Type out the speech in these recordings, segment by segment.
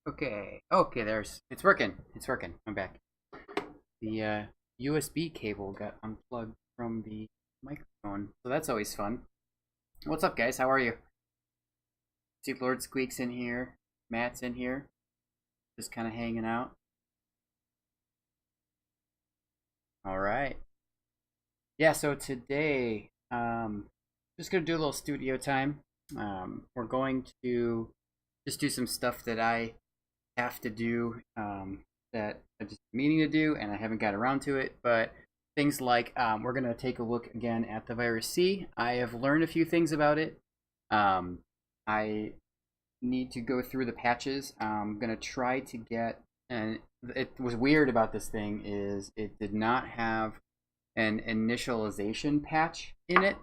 Okay. Okay, it's working. It's working. I'm back. The USB cable got unplugged from the microphone. So that's always fun. What's up, guys? How are you? See Lord Squeak's in here. Matt's in here. Just kind of hanging out. All right. Yeah, so today, just going to do a little studio time. We're going to just do some stuff that I have to do, that I'm just meaning to do, and I haven't got around to it. But things like, we're going to take a look again at the virus C. I have learned a few things about it. I need to go through the patches. I'm going to try to get, and it was weird about this thing is it did not have an initialization patch in it.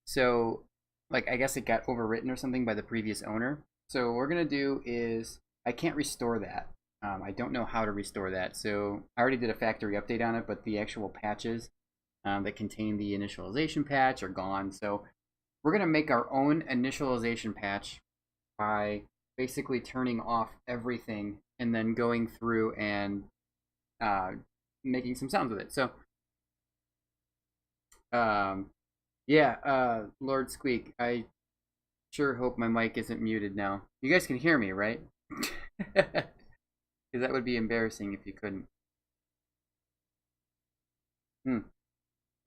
So, like, I guess it got overwritten or something by the previous owner. So what we're going to do is, I can't restore that. I don't know how to restore that. So I already did a factory update on it, but the actual patches that contain the initialization patch are gone. So we're going to make our own initialization patch by basically turning off everything and then going through and making some sounds with it. So, yeah, Lord Squeak, I sure hope my mic isn't muted now. You guys can hear me, right? Because that would be embarrassing if you couldn't.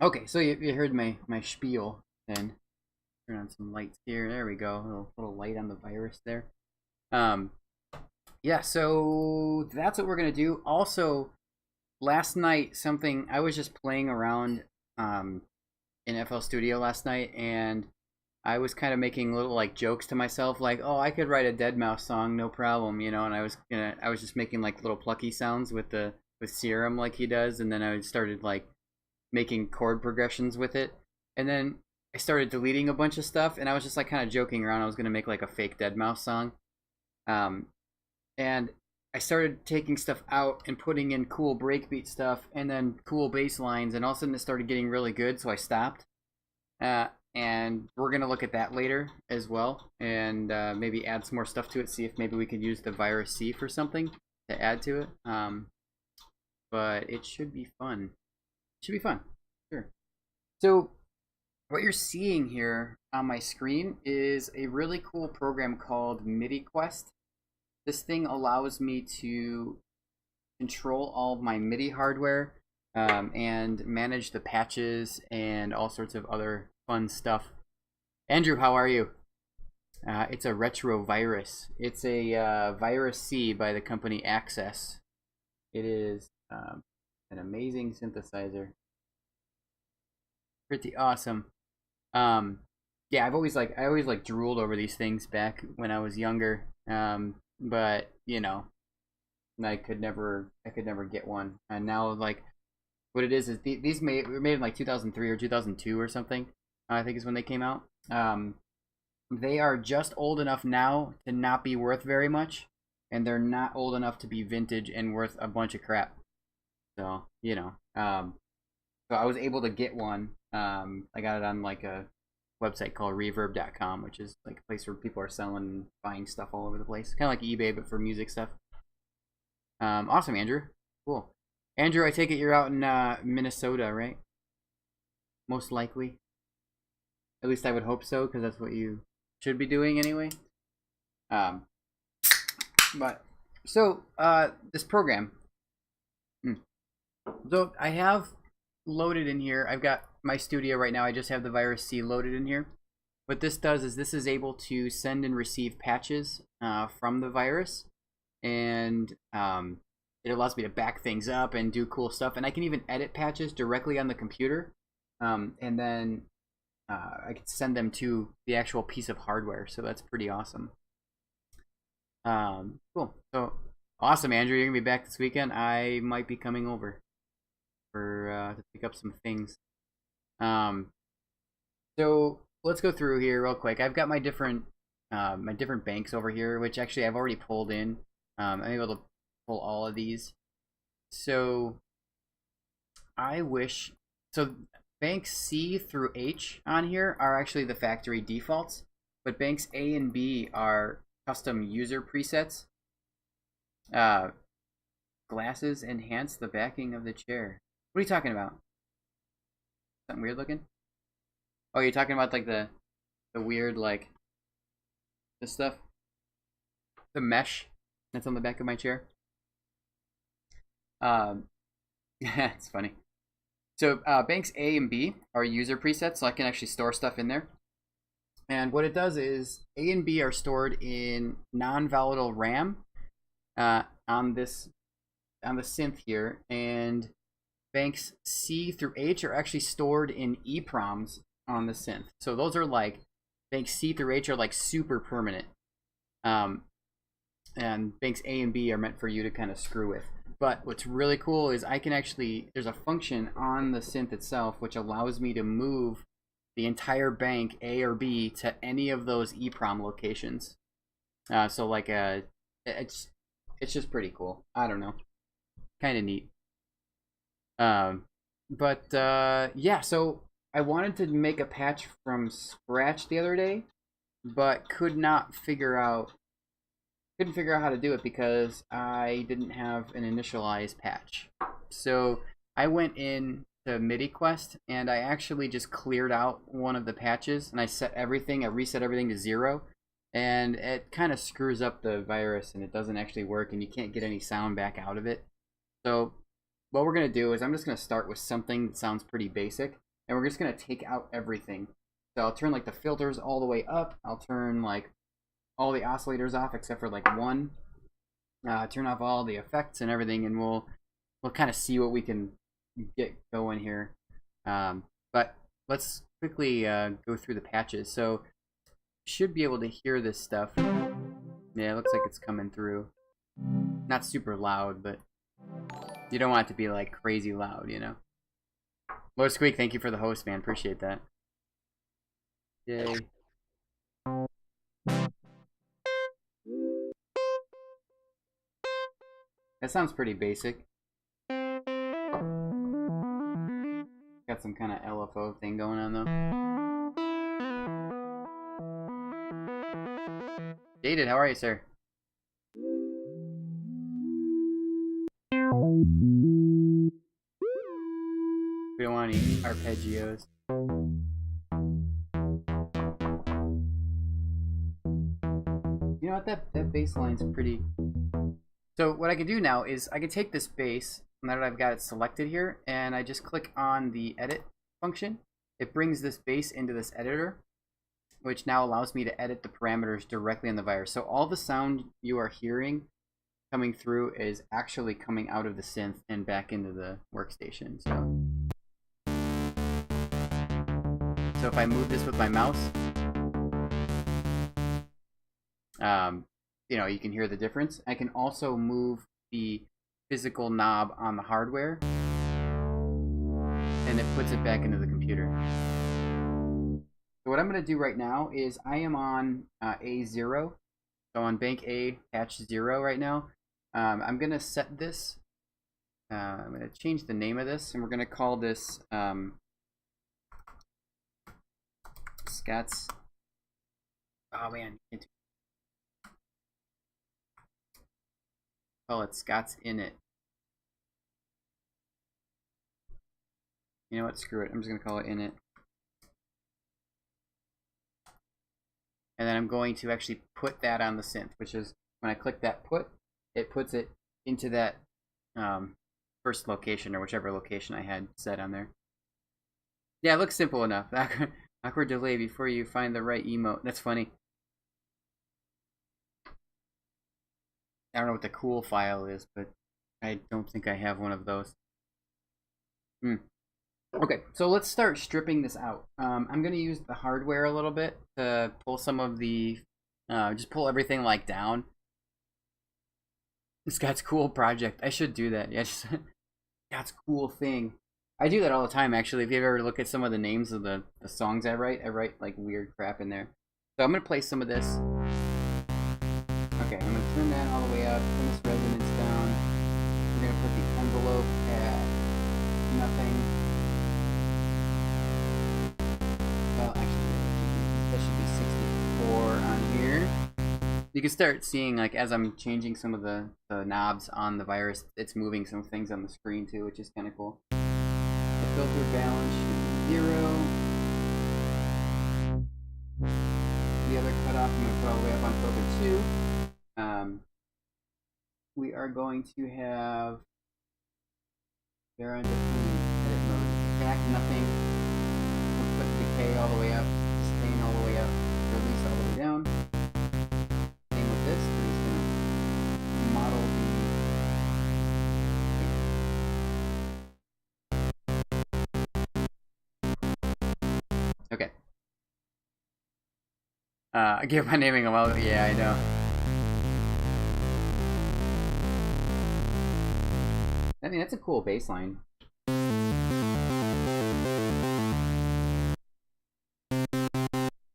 Okay, so you heard my spiel. Then turn on some lights here. There we go. A little light on the virus there. Um, yeah. So that's what we're gonna do. Also, last night something I was just playing around in FL Studio last night, and I was kind of making little like jokes to myself, like, "Oh, I could write a Deadmau5 song, no problem," you know. And I was just making like little plucky sounds with Serum like he does, and then I started like making chord progressions with it, and then I started deleting a bunch of stuff, and I was just like kind of joking around. I was gonna make like a fake Deadmau5 song, um, and I started taking stuff out and putting in cool breakbeat stuff, and then cool bass lines, and all of a sudden it started getting really good, so I stopped. And we're gonna look at that later as well, and maybe add some more stuff to it. See if maybe we could use the virus C for something to add to it. But it should be fun. It should be fun. Sure. So what you're seeing here on my screen is a really cool program called MIDI-Quest. This thing allows me to control all of my MIDI hardware and manage the patches and all sorts of other fun stuff. Andrew, how are you? It's a retrovirus. It's a Virus C by the company Access. It is an amazing synthesizer. Pretty awesome. Yeah, I always drooled over these things back when I was younger. But you know, I could never get one. And now like what it is these were made in like 2003 or 2002 or something. I think is when they came out. They are just old enough now to not be worth very much, and they're not old enough to be vintage and worth a bunch of crap. So, you know, so I was able to get one. I got it on like a website called reverb.com, which is like a place where people are selling and buying stuff all over the place. Kind of like eBay, but for music stuff. Awesome, Andrew. Cool. Andrew, I take it you're out in Minnesota, right? Most likely. At least I would hope so, because that's what you should be doing anyway. But so this program. So I have loaded in here. I've got my studio right now. I just have the Virus C loaded in here. What this does is this is able to send and receive patches from the virus, and it allows me to back things up and do cool stuff. And I can even edit patches directly on the computer, and then I can send them to the actual piece of hardware. So that's pretty awesome. Cool. So awesome, Andrew. You're gonna be back this weekend. I might be coming over for to pick up some things. So let's go through here real quick. I've got my different banks over here, which actually I've already pulled in. I'm able to pull all of these. So I wish so. Banks C through H on here are actually the factory defaults, but banks A and B are custom user presets. Glasses enhance the backing of the chair. What are you talking about? Something weird looking? Oh, you're talking about like the weird like this stuff? The mesh that's on the back of my chair? It's funny. So banks A and B are user presets, so I can actually store stuff in there. And what it does is A and B are stored in non-volatile RAM on the synth here, and banks C through H are actually stored in EPROMs on the synth. So those are like banks C through H are like super permanent, and banks A and B are meant for you to kind of screw with. But what's really cool is I can actually, there's a function on the synth itself which allows me to move the entire bank A or B to any of those EPROM locations. So like it's just pretty cool. I don't know, kind of neat. But yeah, so I wanted to make a patch from scratch the other day, but couldn't figure out how to do it because I didn't have an initialized patch. So I went in to MIDI-Quest and I actually just cleared out one of the patches and I reset everything to 0, and it kind of screws up the virus and it doesn't actually work and you can't get any sound back out of it. So what we're gonna do is I'm just gonna start with something that sounds pretty basic, and we're just gonna take out everything. So I'll turn like the filters all the way up. I'll turn like all the oscillators off except for like one. Turn off all the effects and everything, and we'll kind of see what we can get going here. But let's quickly go through the patches. So you should be able to hear this stuff. Yeah, it looks like it's coming through. Not super loud, but you don't want it to be like crazy loud, you know. Lord Squeak, thank you for the host, man. Appreciate that. Yay. That sounds pretty basic. Got some kind of LFO thing going on though. Dated, how are you, sir? We don't want any arpeggios. know what, that bass line's pretty. So what I can do now is I can take this bass, now that I've got it selected here, and I just click on the edit function. It brings this bass into this editor, which now allows me to edit the parameters directly on the virus. So all the sound you are hearing coming through is actually coming out of the synth and back into the workstation. So if I move this with my mouse, you know, you can hear the difference. I can also move the physical knob on the hardware, and it puts it back into the computer. So what I'm going to do right now is I am on A0, so on bank A, patch 0 right now. I'm going to set this, I'm going to change the name of this, and we're going to call this Scott's, oh man, call it Scott's Init. You know what, screw it, I'm just going to call it Init. And then I'm going to actually put that on the synth, which is when I click that put, it puts it into that first location, or whichever location I had set on there. Yeah, it looks simple enough. Awkward delay before you find the right emote. That's funny. I don't know what the cool file is, but I don't think I have one of those. Okay, so let's start stripping this out. I'm going to use the hardware a little bit to pull some of the, just pull everything like down. Scott's cool project. I should do that. Yeah, just Scott's cool thing. I do that all the time, actually. If you ever look at some of the names of the songs I write like weird crap in there. So I'm going to play some of this. Okay, I'm going to turn that all the way up, turn this resonance down. We're going to put the envelope at nothing. Well, actually, that should be 64 on here. You can start seeing, like, as I'm changing some of the knobs on the virus, it's moving some things on the screen too, which is kind of cool. The filter balance should be 0. The other cutoff, I'm going to put all the way up on filter 2. We are going to have there on edit mode. Back nothing. We'll put decay all the way up, sustain all the way up, release all the way down. Same with this. We're just gonna model the. Okay. I give my naming a while. Yeah, I know. I mean, that's a cool bass line.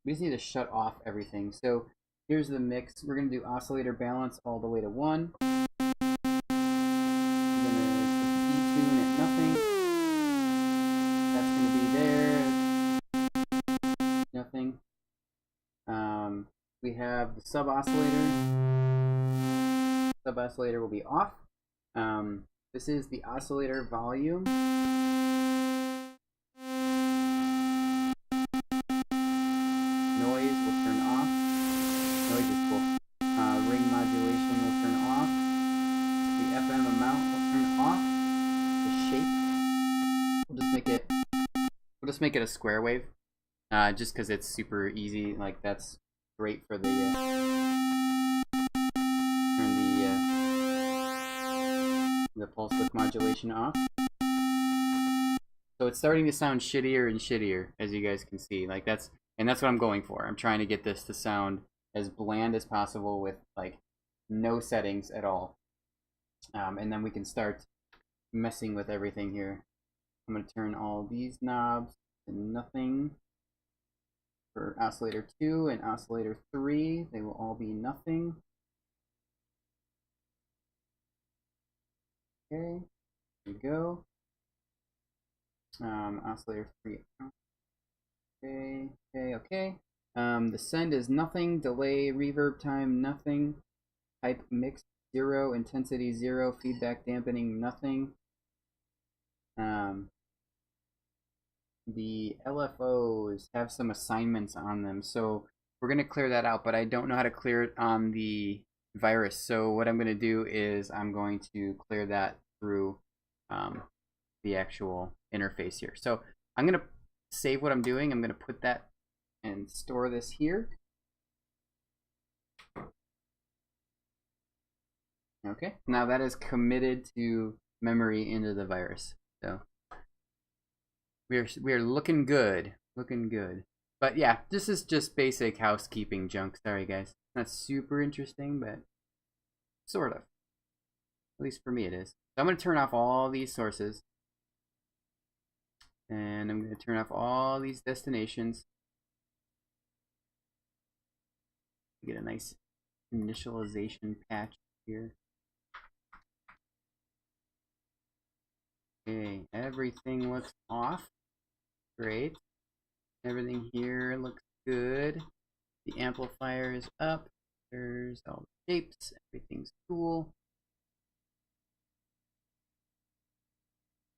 We just need to shut off everything. So here's the mix. We're going to do oscillator balance all the way to 1. We're going to detune at nothing. That's going to be there. Nothing. We have the sub oscillator. Sub oscillator will be off. This is the oscillator volume. Noise will turn off. Noise is cool. Ring modulation will turn off. The FM amount will turn off. The shape, we'll just make it a square wave. Just because it's super easy. Like, that's great for the pulse width modulation off. So it's starting to sound shittier and shittier, as you guys can see. Like, that's what I'm going for. I'm trying to get this to sound as bland as possible with like no settings at all. And then we can start messing with everything here. I'm going to turn all these knobs to nothing. For oscillator 2 and oscillator 3, they will all be nothing. Okay, there we go. Oscillator 3. Okay. The send is nothing. Delay, reverb time, nothing. Type mix 0, intensity 0, feedback dampening, nothing. The LFOs have some assignments on them. So we're going to clear that out, but I don't know how to clear it on the virus. So what I'm going to do is I'm going to clear that through the actual interface here. So I'm going to save what I'm doing. I'm going to put that and store this here. Okay, now that is committed to memory into the virus. So we are looking good, looking good. But yeah, this is just basic housekeeping junk. Sorry guys, not super interesting, but sort of. At least for me it is. So I'm going to turn off all these sources. And I'm going to turn off all these destinations. Get a nice initialization patch here. Okay, everything looks off. Great. Everything here looks good. The amplifier is up. There's all the shapes. Everything's cool.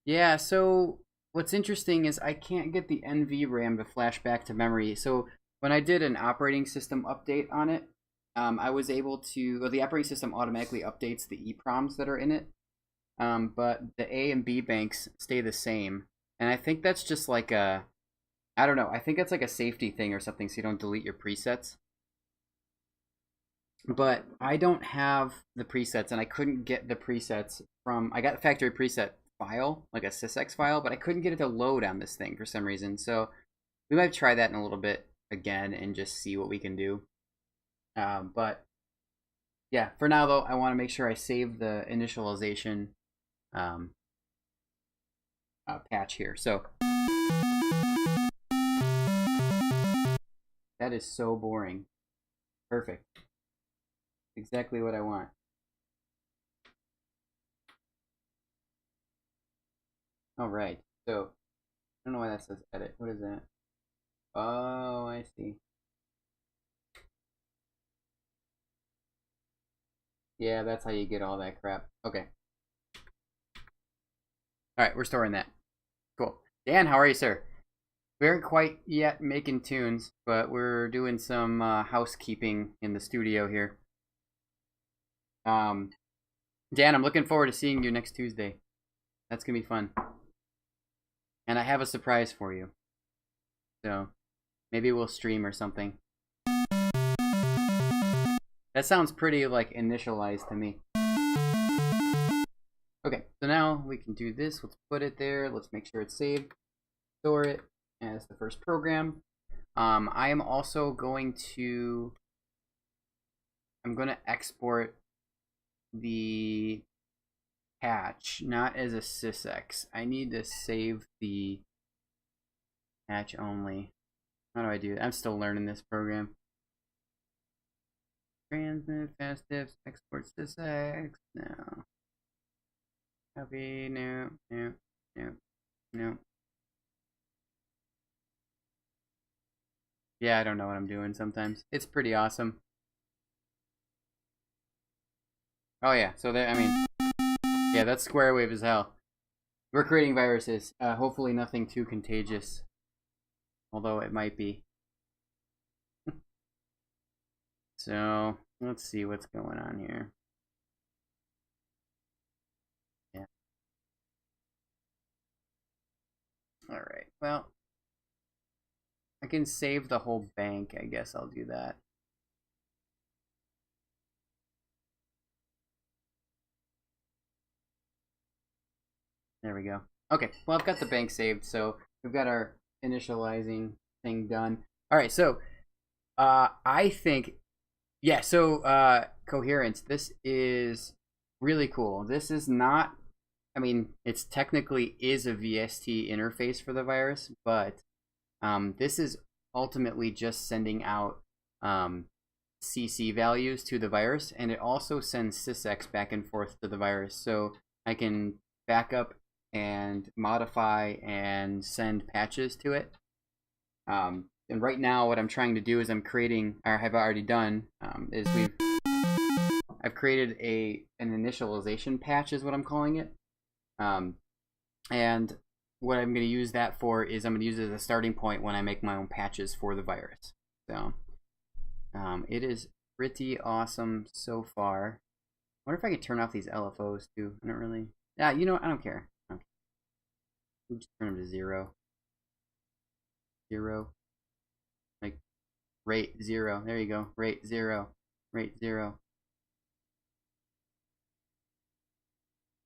Yeah, so what's interesting is I can't get the NVRAM to flash back to memory. So when I did an operating system update on it, I was able to, well, the operating system automatically updates the EEPROMs that are in it. But the A and B banks stay the same. And I think that's just like a, I don't know, I think it's like a safety thing or something so you don't delete your presets. But I don't have the presets, and I couldn't get the presets from, I got the factory preset file, like a sysx file, but I couldn't get it to load on this thing for some reason. So we might try that in a little bit again and just see what we can do. But yeah, for now though, I want to make sure I save the initialization patch here. So that is so boring. Perfect. Exactly what I want. All right. So I don't know why that says edit. What is that? Oh, I see. Yeah, that's how you get all that crap. Okay. All right, we're storing that. Cool. Dan, how are you, sir? We aren't quite yet making tunes, but we're doing some housekeeping in the studio here. Dan, I'm looking forward to seeing you next Tuesday. That's gonna be fun. And I have a surprise for you. So maybe we'll stream or something. That sounds pretty like initialized to me. Okay, so now we can do this. Let's put it there. Let's make sure it's saved. Store it as the first program. I am also going to, I'm going to export the patch, not as a sysx. I need to save the patch only. How do I do that? I'm still learning this program. Transmit, fast diffs, export sysx. No. Copy, no. Yeah, I don't know what I'm doing sometimes. It's pretty awesome. Oh yeah, so there, I mean, yeah, that's square wave as hell. We're creating viruses. Hopefully nothing too contagious. Although it might be. So, let's see what's going on here. Yeah. Alright, well, I can save the whole bank. I guess I'll do that. There we go. Okay, well, I've got the bank saved, so we've got our initializing thing done. All right, so I think, yeah, so coherence, this is really cool. This is not, I mean, it's technically is a VST interface for the virus, but this is ultimately just sending out CC values to the virus, and it also sends sysx back and forth to the virus. So I can back up and modify and send patches to it. And right now what I'm trying to do is I'm creating, or have already done, is I've created an initialization patch is what I'm calling it. And what I'm going to use that for is I'm going to use it as a starting point when I make my own patches for the virus. So It is pretty awesome so far. I wonder if I could turn off these LFOs too. I don't really. Yeah, you know what? I don't care. Okay. We'll just turn them to 0. 0. Like rate 0. There you go. Rate 0. Rate 0.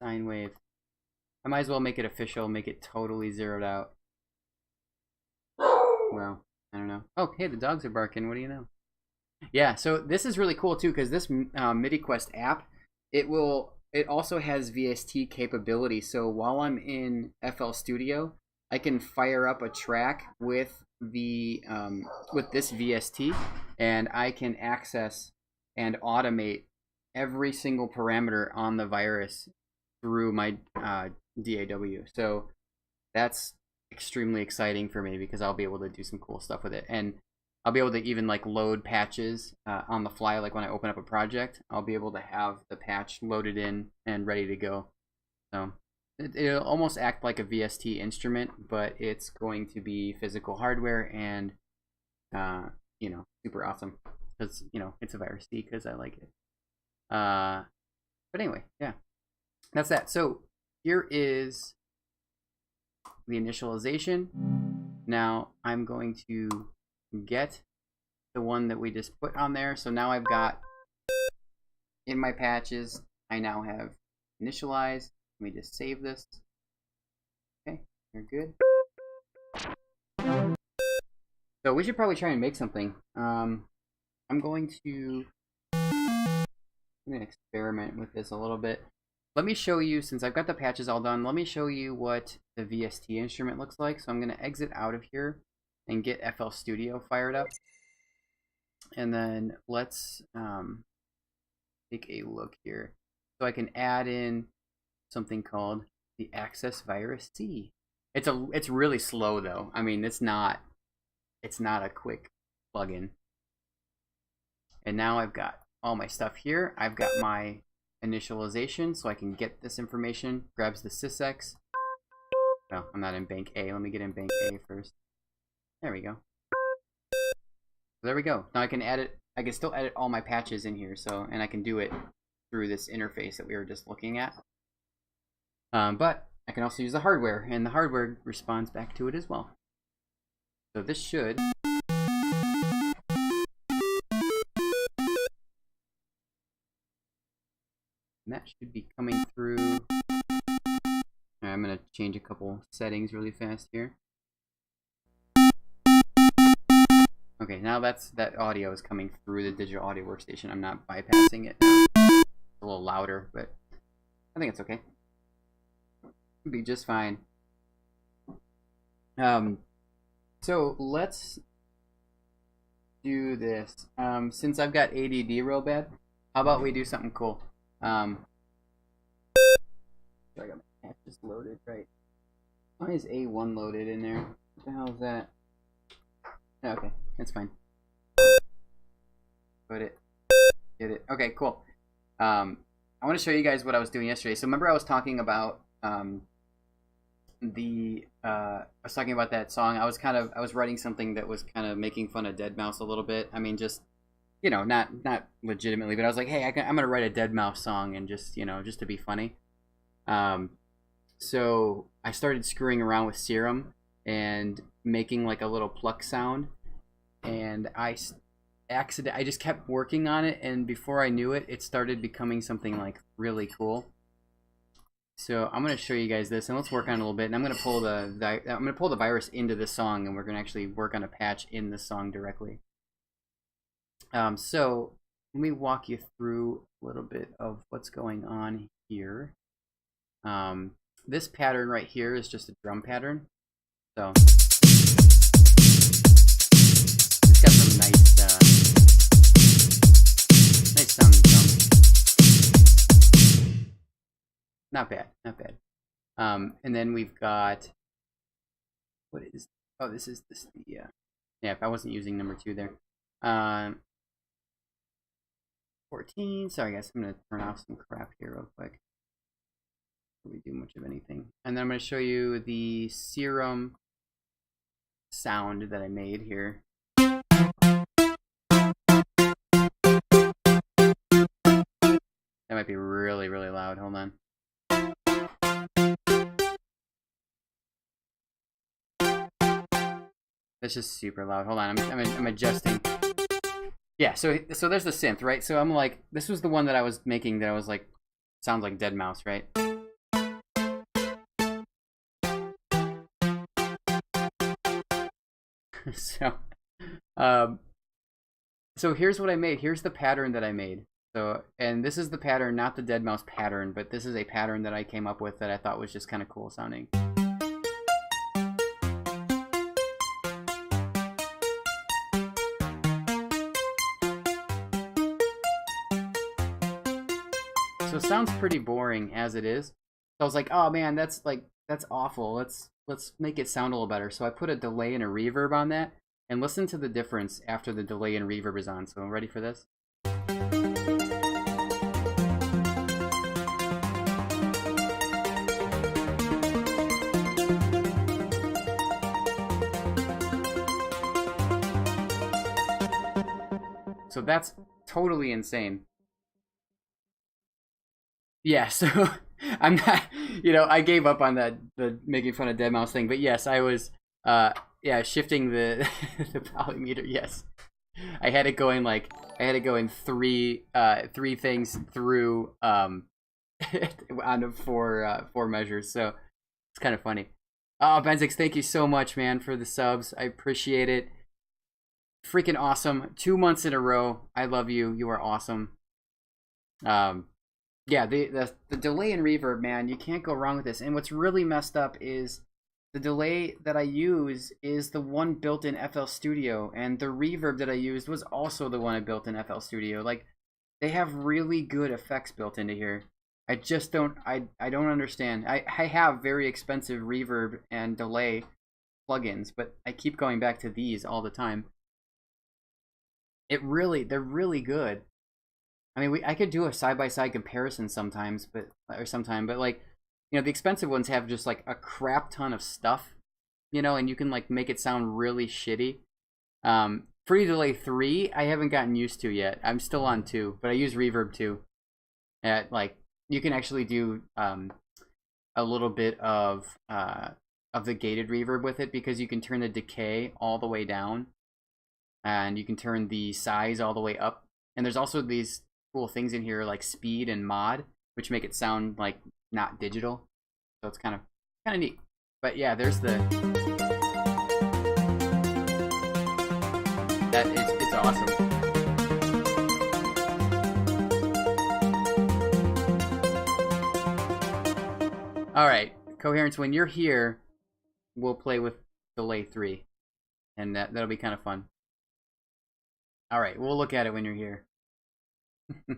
Sine wave. I might as well make it official, make it totally zeroed out. Well, I don't know. Oh, hey, the dogs are barking. What do you know? Yeah, so this is really cool too, because this MIDI-Quest app, it also has VST capability. So while I'm in FL Studio, I can fire up a track with the with this VST, and I can access and automate every single parameter on the virus through my DAW. So that's extremely exciting for me because I'll be able to do some cool stuff with it, and I'll be able to even like load patches on the fly. Like when I open up a project, I'll be able to have the patch loaded in and ready to go. So it'll almost act like a VST instrument, but it's going to be physical hardware and you know, super awesome because, you know, it's a virus C because I like it. But anyway, yeah, that's that. So here is the initialization. Now I'm going to get the one that we just put on there. So now I've got in my patches, I now have initialized. Let me just save this. Okay, you're good. So we should probably try and make something. I'm going to experiment with this a little bit. Let me show you, since I've got the patches all done, let me show you what the VST instrument looks like. So I'm going to exit out of here and get FL Studio fired up. And then let's take a look here. So I can add in something called the Access Virus C. It's really slow though. I mean, it's not a quick plugin. And now I've got all my stuff here. I've got my initialization, so I can get this information. Grabs the sysx. No, I'm not in bank A. Let me get in bank A first. There we go. There we go. Now I can edit. I can still edit all my patches in here. So, and I can do it through this interface that we were just looking at. But I can also use the hardware, and the hardware responds back to it as well. So this should. And that should be coming through. I'm going to change a couple settings really fast here. Okay, now that audio is coming through the digital audio workstation. I'm not bypassing it. It's a little louder, but I think it's okay. It'll be just fine. So let's do this. Since I've got ADD real bad, how about we do something cool? I got my patches loaded, right? Why is A1 loaded in there? What the hell is that? Okay, that's fine. Put it. Get it. Okay, cool. I want to show you guys what I was doing yesterday. So remember I was talking about I was talking about that song. I was writing something that was kind of making fun of Deadmau5 a little bit. I mean, just, you know, not legitimately, but I was like, hey, I'm gonna write a Deadmau5 song and just, you know, just to be funny. So I started screwing around with Serum and making like a little pluck sound, and I just kept working on it, and before I knew it, it started becoming something like really cool. So I'm going to show you guys this, and let's work on it a little bit. And I'm going to pull the virus into the song, and we're going to actually work on a patch in the song directly. So let me walk you through a little bit of what's going on here. This pattern right here is just a drum pattern. So it's got some nice sounding drums. Not bad, not bad. And then we've got, what is, oh, this is the, yeah, if I wasn't using number 2 there. 14, sorry guys, I'm going to turn off some crap here real quick before we do much of anything. And then I'm going to show you the Serum sound that I made here. might be really, really loud. Hold on. That's just super loud. Hold on, I'm adjusting. Yeah, so there's the synth, right? So I'm like, this was the one that I was making that I was like, sounds like deadmau5, right? so, um, so here's what I made. Here's the pattern that I made. So, and this is the pattern, not the deadmau5 pattern, but this is a pattern that I came up with that I thought was just kind of cool sounding. So it sounds pretty boring as it is. So I was like, oh man, that's awful. Let's make it sound a little better. So I put a delay and a reverb on that, and listen to the difference after the delay and reverb is on. So ready for this? So that's totally insane. Yeah, so I'm not, I gave up on the making fun of deadmau5 thing, but yes, I was, yeah, shifting the the polymeter. Yes, I had it going like I had it going three things through on four measures. So it's kind of funny. Oh, Benzix, thank you so much, man, for the subs. I appreciate it. Freaking awesome! 2 months in a row. I love you. You are awesome. Yeah, the delay and reverb, man, you can't go wrong with this. And what's really messed up is the delay that I use is the one built in FL Studio, and the reverb that I used was also the one I built in FL Studio. Like, they have really good effects built into here. I just don't don't understand. I have very expensive reverb and delay plugins, but I keep going back to these all the time. They're really good. I mean, I could do a side-by-side comparison sometimes, but like, the expensive ones have just like a crap ton of stuff, and you can like make it sound really shitty. Free Delay 3, I haven't gotten used to yet. I'm still on 2, but I use Reverb 2. Like, you can actually do a little bit of the gated reverb with it, because you can turn the decay all the way down, and you can turn the size all the way up. And there's also these cool things in here like speed and mod, which make it sound like not digital. So it's kind of neat. But yeah, there's it's awesome. All right, Coherence, when you're here, we'll play with Delay 3, and that'll be kind of fun. All right, we'll look at it when you're here. All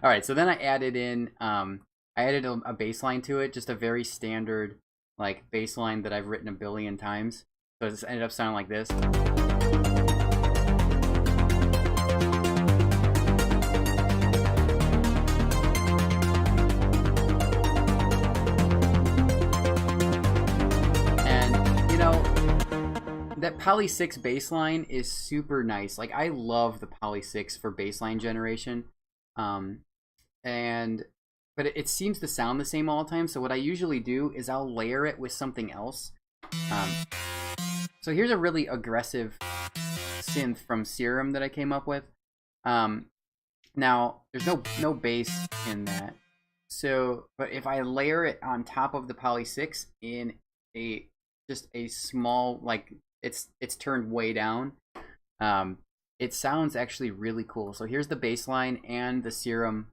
right, so then I added in, I added a bass line to it, just a very standard like bass line that I've written a billion times. So it just ended up sounding like this. That Poly 6 bass line is super nice. Like, I love the Poly 6 for bass line generation. But it seems to sound the same all the time. So what I usually do is I'll layer it with something else. So here's a really aggressive synth from Serum that I came up with. Now there's no bass in that. So, but if I layer it on top of the Poly 6 in just a small, like, it's turned way down, it sounds actually really cool. So here's the bass line and the Serum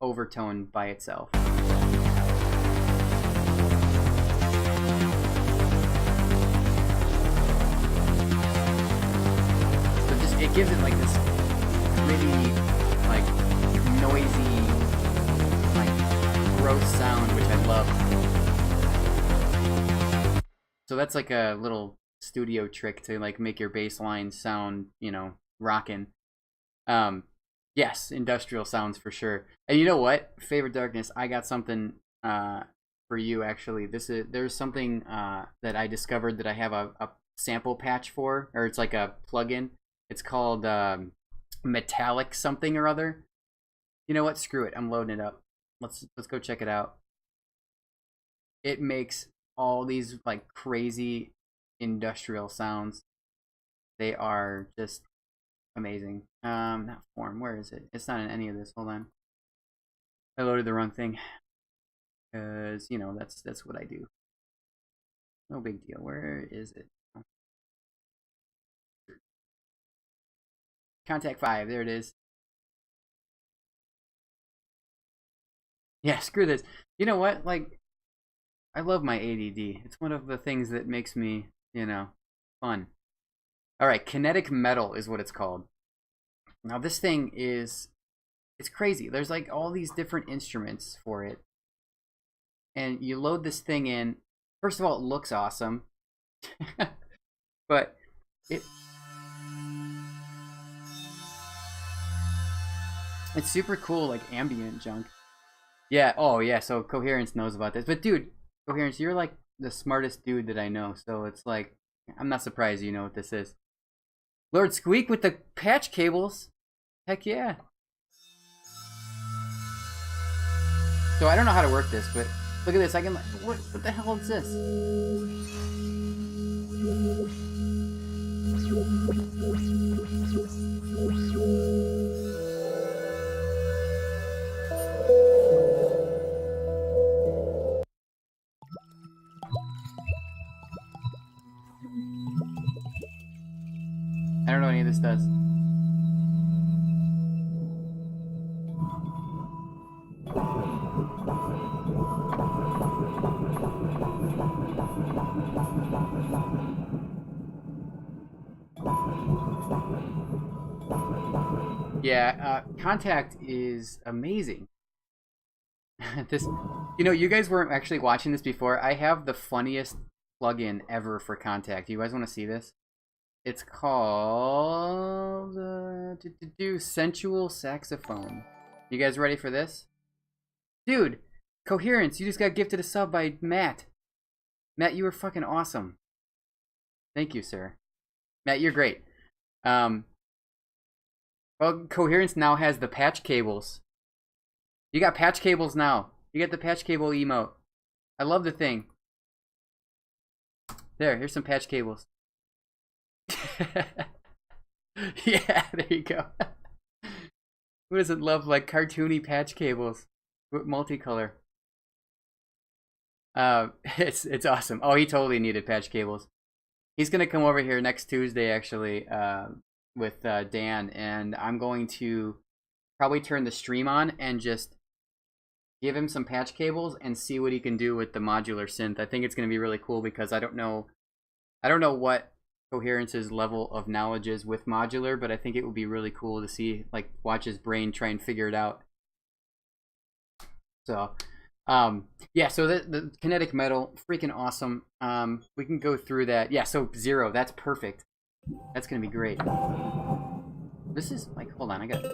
overtone by itself. So it gives it like this really like noisy, like gross sound, which I love. So that's like a little studio trick to like make your bass line sound, rockin'. Yes, industrial sounds for sure. And you know what? Favorite Darkness, I got something for you actually. There's something that I discovered that I have a sample patch for, or it's like a plugin. It's called Metallic something or other. You know what? Screw it. I'm loading it up. Let's go check it out. It makes all these like crazy industrial sounds. They are just amazing. Not form. Where is it? It's not in any of this. Hold on. I loaded the wrong thing. Cause you know that's what I do. No big deal. Where is it? Contact 5. There it is. Yeah, screw this. You know what? Like, I love my ADD. It's one of the things that makes me, fun. All right, kinetic metal is what it's called. Now this thing it's crazy. There's like all these different instruments for it. And you load this thing in. First of all, it looks awesome. But it's super cool, like ambient junk. Yeah, oh yeah, so Coherence knows about this. But dude, Coherence, you're like the smartest dude that I know. So it's like, I'm not surprised you know what this is. Lord Squeak with the patch cables. Heck yeah. So I don't know how to work this, but look at this. I can, what the hell is this? I don't know what any of this does. Yeah, Contact is amazing. This, you guys weren't actually watching this before. I have the funniest plugin ever for Contact. You guys want to see this? It's called Sensual Saxophone. You guys ready for this? Dude, Coherence, you just got gifted a sub by Matt. Matt, you were fucking awesome. Thank you, sir. Matt, you're great. Well, Coherence now has the patch cables. You got patch cables now. You got the patch cable emote. I love the thing. Here's some patch cables. Yeah, there you go. Who doesn't love like cartoony patch cables with multicolor? It's awesome. Oh, he totally needed patch cables. He's gonna come over here next Tuesday actually, with Dan, and I'm going to probably turn the stream on and just give him some patch cables and see what he can do with the modular synth. I think it's gonna be really cool because I don't know what Coherence's level of knowledge is with modular, but I think it would be really cool to see, like, watch his brain try and figure it out. So, yeah, so the kinetic metal, freaking awesome. We can go through that. Yeah, so 0, that's perfect. That's gonna be great. This is like, hold on, I got.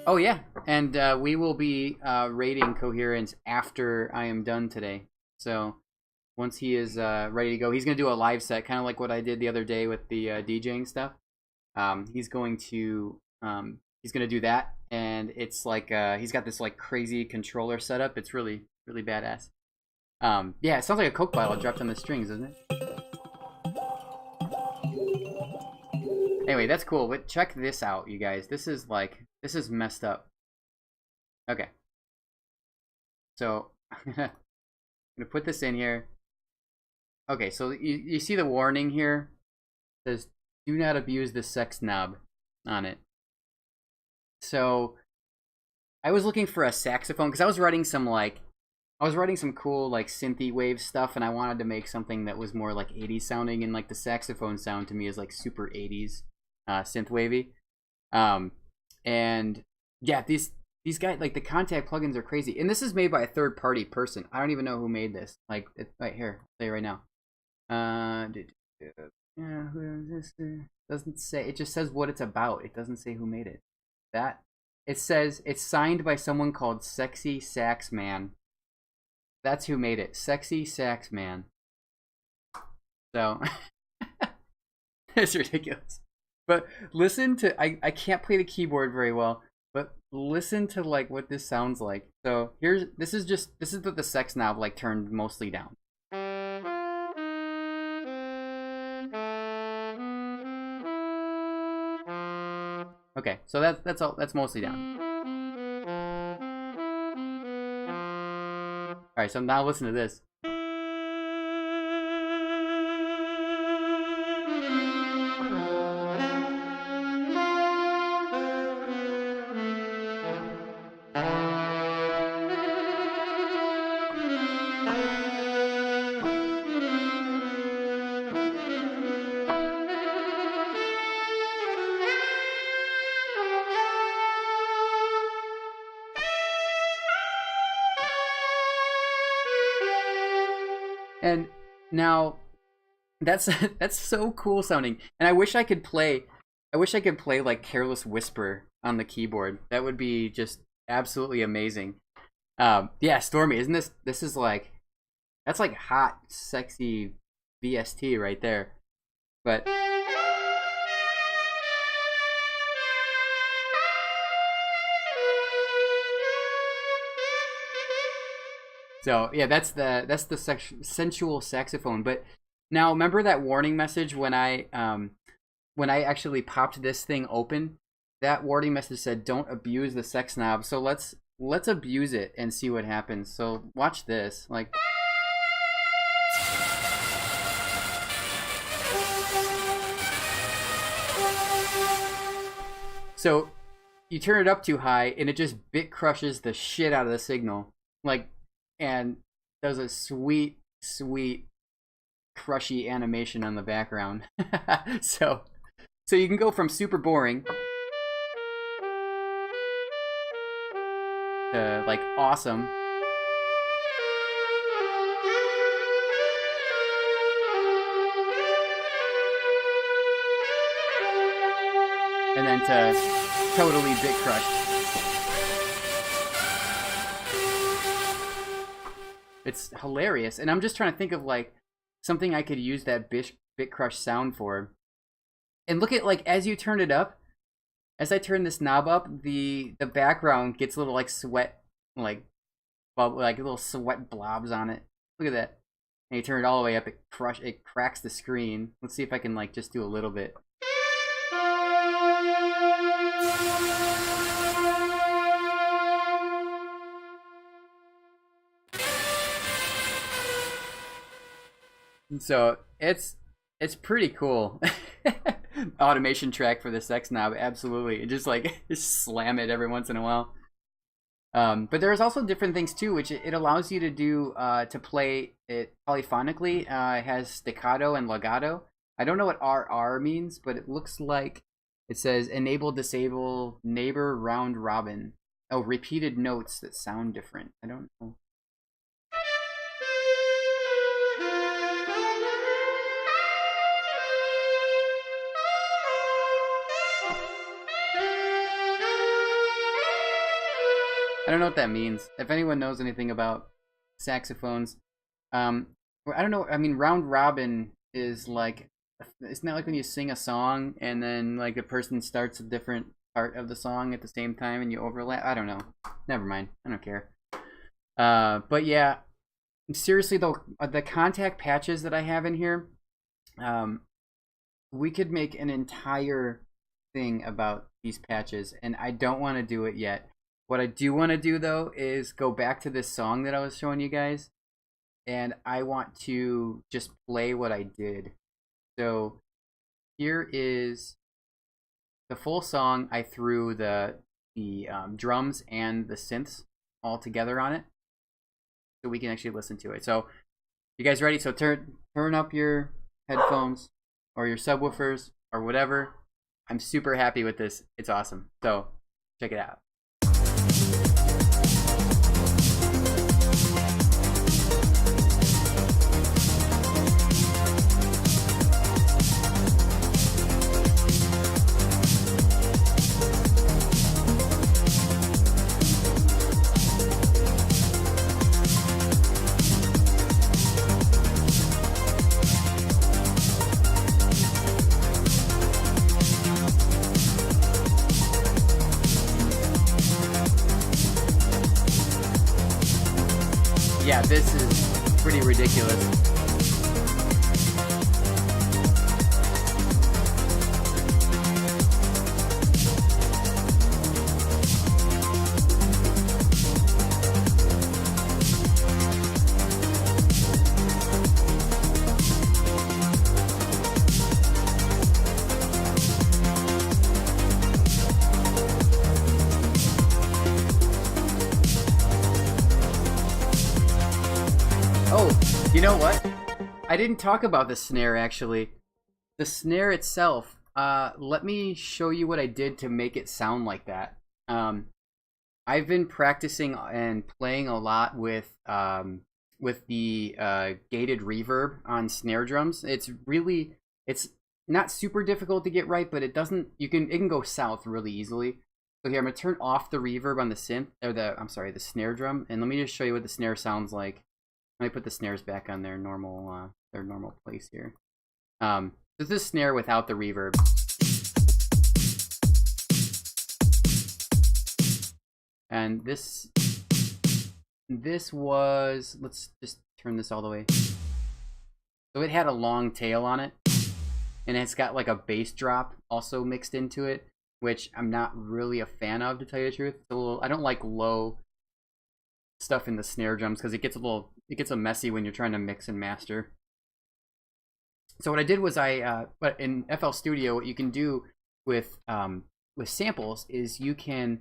Oh yeah, and we will be rating Coherence after I am done today. So once he is ready to go, he's gonna do a live set, kind of like what I did the other day with the DJing stuff. He's going to do that, and it's like he's got this like crazy controller setup. It's really badass. Yeah, it sounds like a Coke bottle dropped on the strings, doesn't it? Anyway, that's cool. But check this out, you guys. This is messed up. Okay. So I'm gonna put this in here. Okay, so you see the warning here? It says do not abuse the sex knob on it. So I was looking for a saxophone because I was writing some cool like synthy wave stuff, and I wanted to make something that was more like 80s sounding, and like the saxophone sound to me is like super 80s synth wavy. And yeah, these guys, like, the Contact plugins are crazy, and this is made by a third party person. I don't even know who made this. Like, right here, I'll tell you right now. Yeah, who is this? Doesn't say. It just says what it's about. It doesn't say who made it. It says it's signed by someone called Sexy Sax Man. That's who made it. Sexy Sax Man. So It's ridiculous. But listen to I can't play the keyboard very well, but listen to like what this sounds like. So here's this is the sex knob like turned mostly down. Okay, so that's all, that's mostly down. All right, so now listen to this. And now that's that's so cool sounding. And I wish I could play like Careless Whisper on the keyboard. That would be just absolutely amazing. Yeah, Stormy, isn't this is like that's like hot, sexy VST right there. But so yeah, that's the sensual saxophone. But now remember that warning message when I actually popped this thing open? That warning message said don't abuse the sex knob. So let's abuse it and see what happens. So watch this. Like so you turn it up too high and it just bit crushes the shit out of the signal. Like and does a sweet, sweet, crushy animation on the background. so you can go from super boring to like awesome. And then to totally bit crushed. It's hilarious, and I'm just trying to think of like something I could use that bit crush sound for. And look at like as you turn it up, as I turn this knob up, the background gets a little like sweat, like little sweat blobs on it. Look at that. And you turn it all the way up, it cracks the screen. Let's see if I can like just do a little bit. So it's pretty cool. Automation track for the sex knob, absolutely. And just like just slam it every once in a while. But there's also different things too, which it allows you to do to play it polyphonically. It has staccato and legato. I don't know what RR means, but it looks like it says enable, disable, neighbor, round robin. Oh, repeated notes that sound different. I don't know. I don't know what that means. If anyone knows anything about saxophones, I don't know. I mean, round robin is like, it's not like when you sing a song and then like a person starts a different part of the song at the same time and you overlap. I don't know. Never mind. I don't care. But yeah, seriously though, the contact patches that I have in here, we could make an entire thing about these patches, and I don't want to do it yet. What I do want to do though is go back to this song that I was showing you guys, and I want to just play what I did. So here is the full song. I threw the drums and the synths all together on it, so we can actually listen to it. So you guys ready? So turn up your headphones or your subwoofers or whatever. I'm super happy with this. It's awesome. So check it out. this is pretty ridiculous. Oh, you know what? I didn't talk about the snare actually. The snare itself, let me show you what I did to make it sound like that. I've been practicing and playing a lot with the gated reverb on snare drums. It's not super difficult to get right, but it can go south really easily. So here I'm gonna turn off the reverb on the synth, or the snare drum, and let me just show you what the snare sounds like. Let me put the snares back on their normal place here. This is snare without the reverb. And this was, let's just turn this all the way. So it had a long tail on it, and it's got like a bass drop also mixed into it, which I'm not really a fan of, to tell you the truth. I don't like low stuff in the snare drums because it gets a messy when you're trying to mix and master. So what I did was but in FL Studio, what you can do with samples is you can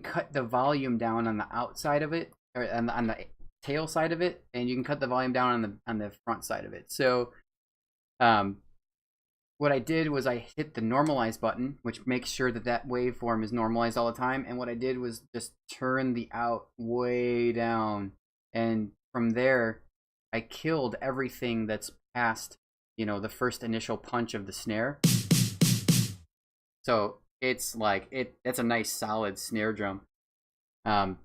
cut the volume down on the outside of it, or on the tail side of it, and you can cut the volume down on the front side of it. So what I did was I hit the normalize button, which makes sure that waveform is normalized all the time. And what I did was just turn the out way down, and from there I killed everything that's past, the first initial punch of the snare. So it's like that's a nice solid snare drum. And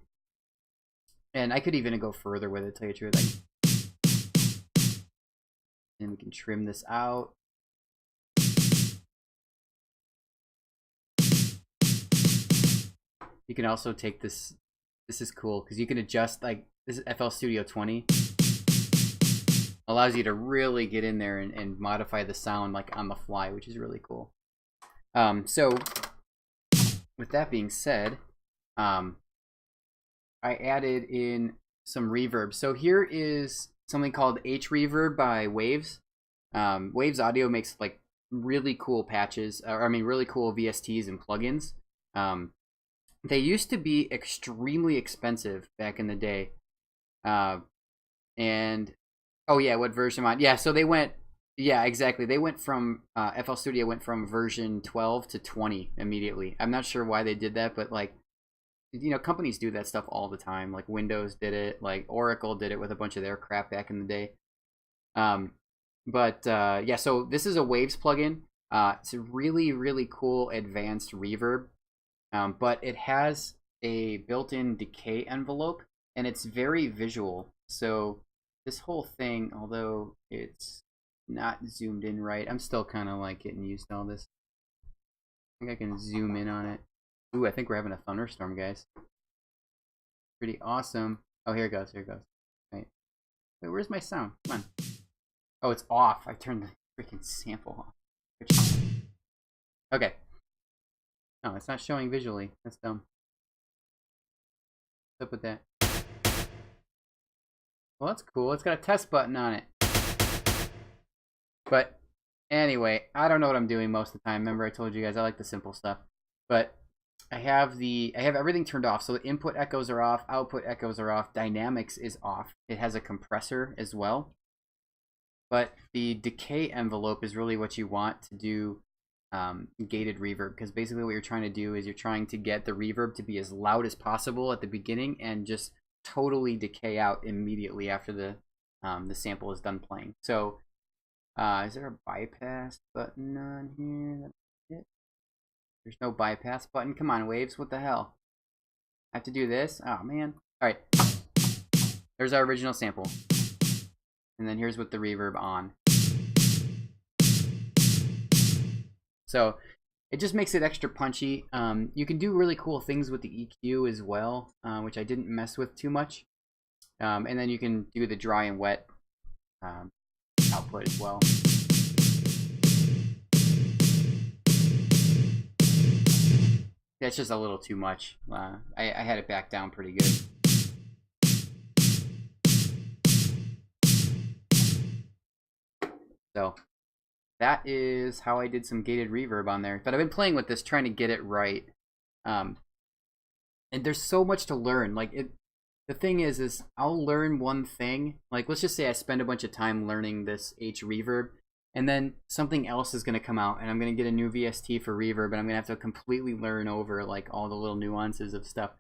I could even go further with it, to tell you the truth. And we can trim this out. You can also take this. This is cool because you can adjust, like, this is FL Studio 20. Allows you to really get in there and modify the sound like on the fly, which is really cool. So with that being said, I added in some reverb. So here is something called H Reverb by Waves. Waves Audio makes like really cool patches, really cool VSTs and plugins. They used to be extremely expensive back in the day. And oh yeah, what version am I? Yeah, so they went, yeah, exactly. They went from FL Studio went from version 12 to 20 immediately. I'm not sure why they did that, but like, companies do that stuff all the time. Like Windows did it, like Oracle did it with a bunch of their crap back in the day. Yeah, so this is a Waves plugin. It's a really, really cool advanced reverb. But it has a built-in decay envelope, and it's very visual. So this whole thing, although it's not zoomed in right, I'm still kind of like getting used to all this. I think I can zoom in on it. Ooh, I think we're having a thunderstorm, guys. Pretty awesome. Oh, here it goes. Here it goes. Right. Wait, where's my sound? Come on. Oh, it's off. I turned the freaking sample off. Okay. No, it's not showing visually. That's dumb. What's up with that? Well, that's cool. It's got a test button on it. But anyway, I don't know what I'm doing most of the time. Remember, I told you guys I like the simple stuff. But I have everything turned off. So the input echoes are off, output echoes are off, dynamics is off. It has a compressor as well. But the decay envelope is really what you want to do gated reverb, because basically what you're trying to do is you're trying to get the reverb to be as loud as possible at the beginning and just totally decay out immediately after the sample is done playing. So is there a bypass button on here? That's it. There's no bypass button. Come on, Waves, what the hell? I have to do this? Oh man. Alright. There's our original sample. And then here's with the reverb on. So it just makes it extra punchy. You can do really cool things with the EQ as well, which I didn't mess with too much. And then you can do the dry and wet output as well. That's just a little too much. I had it back down pretty good. So that is how I did some gated reverb on there. But I've been playing with this, trying to get it right. And there's so much to learn. Like the thing is I'll learn one thing. Like let's just say I spend a bunch of time learning this H reverb, and then something else is going to come out, and I'm going to get a new VST for reverb, and I'm going to have to completely learn over like all the little nuances of stuff.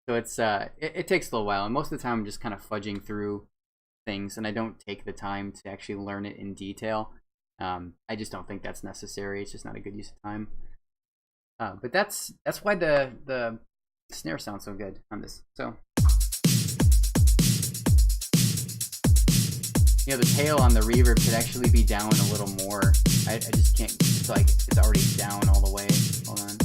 So it's it takes a little while, and most of the time I'm just kind of fudging through things, and I don't take the time to actually learn it in detail. I just don't think that's necessary. It's just not a good use of time. But that's why the snare sounds so good on this. So you know, the tail on the reverb could actually be down a little more. I just can't. It's like it's already down all the way. Hold on.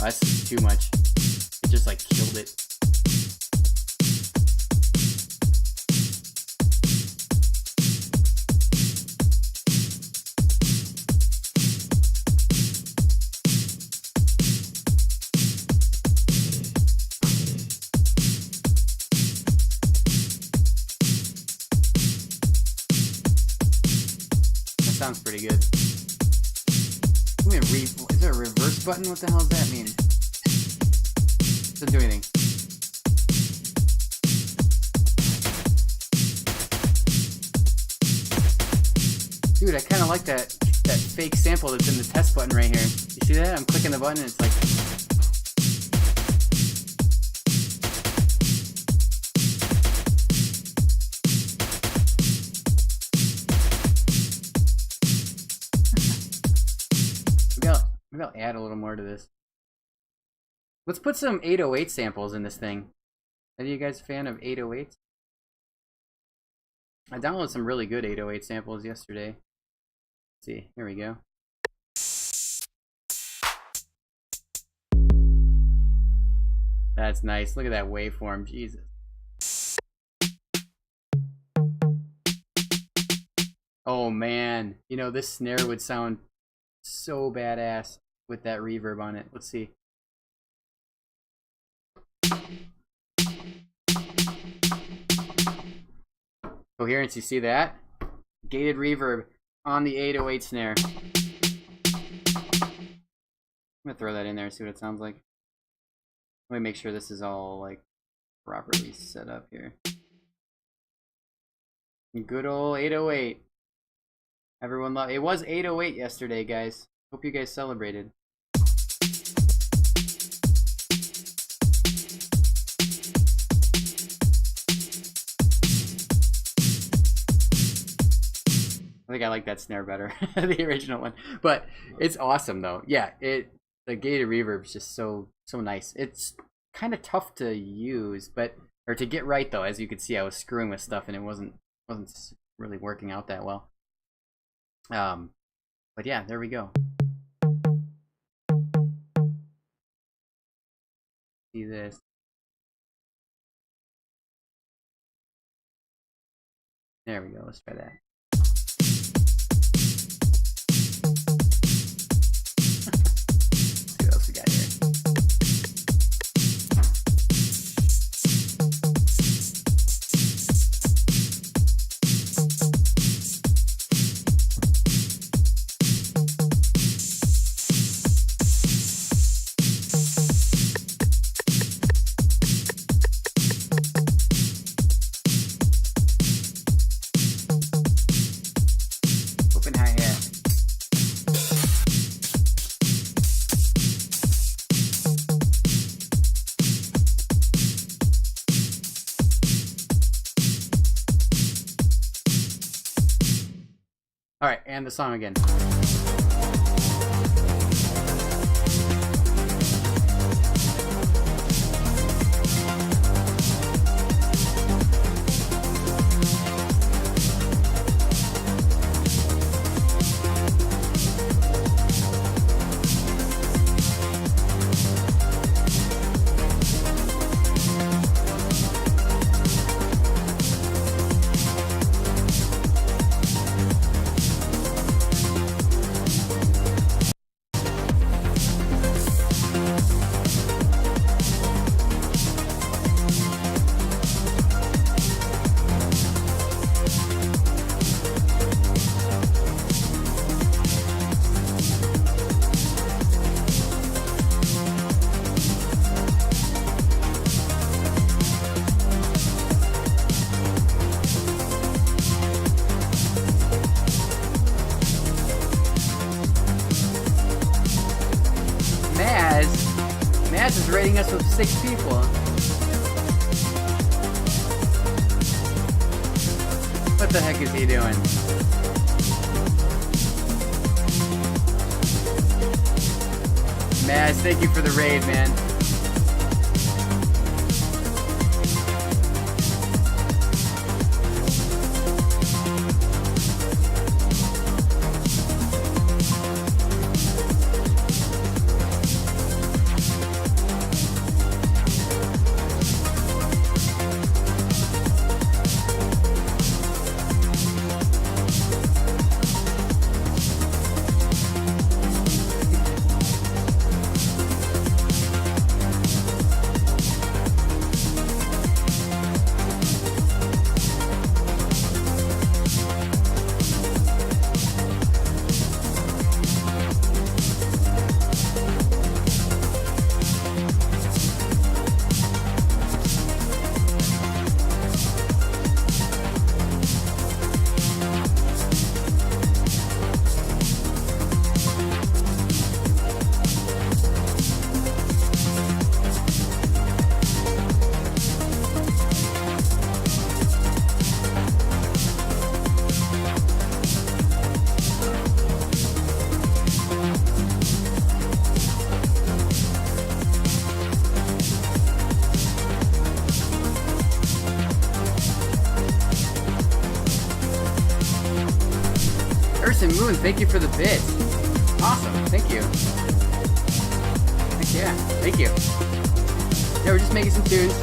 Oh, that's too much. It just like killed it. That sounds pretty good. Is there a reverse button? What the hell does that mean? Doesn't do anything. Dude, I kind of like that fake sample that's in the test button right here. You see that? I'm clicking the button and it's like... Maybe I'll add a little more to this. Let's put some 808 samples in this thing. Are you guys a fan of 808s? I downloaded some really good 808 samples yesterday. Let's see, here we go. That's nice. Look at that waveform, Jesus. Oh man, you know, this snare would sound so badass with that reverb on it. Let's see. Coherence, you see that? Gated reverb on the 808 snare. I'm gonna throw that in there and see what it sounds like. Let me make sure this is all like properly set up here. Good old 808. Everyone loved it. Was 808 yesterday, guys. Hope you guys celebrated. I think I like that snare better, the original one. But it's awesome though. Yeah, the gated reverb is just so nice. It's kind of tough to use, or to get right though. As you can see, I was screwing with stuff and it wasn't really working out that well. But yeah, there we go. See this. There we go. Let's try that. Alright, and the song again. is rating us with 6 people. What the heck is he doing? Maz, thank you for the raid, man. Moon, thank you for the bid. Awesome, thank you. Heck yeah, thank you. Yeah, we're just making some tunes.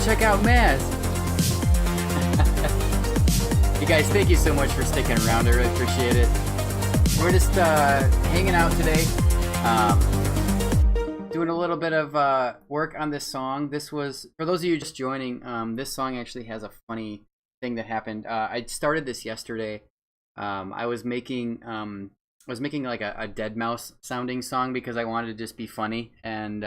check out Maz. You guys, thank you so much for sticking around. I really appreciate it. We're just hanging out today, doing a little bit of work on this song. This was, for those of you just joining, this song actually has a funny thing that happened. I started this yesterday. I was making like a deadmau5 sounding song because I wanted to just be funny, and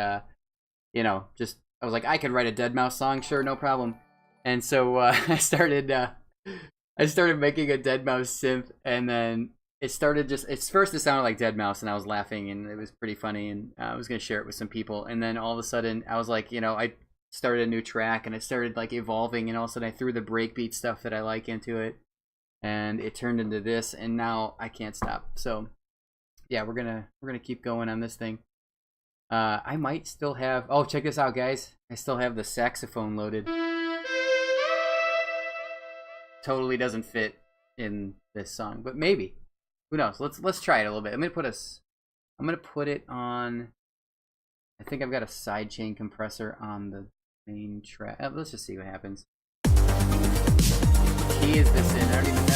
you know, just I was like, I could write a deadmau5 song, sure, no problem. And so I started making a deadmau5 synth, and then it started just, it's first it sounded like deadmau5, and I was laughing, and it was pretty funny, and I was gonna share it with some people, and then all of a sudden I was like, you know, I started a new track, and it started like evolving, and all of a sudden I threw the breakbeat stuff that I like into it, and it turned into this, and now I can't stop. So yeah, we're gonna keep going on this thing. I might still have, oh, check this out, guys. I still have the saxophone loaded. Totally doesn't fit in this song, but maybe. Who knows? Let's try it a little bit. I'm gonna put it on. I think I've got a sidechain compressor on the main track. Let's just see what happens. What key is this in? I don't even know.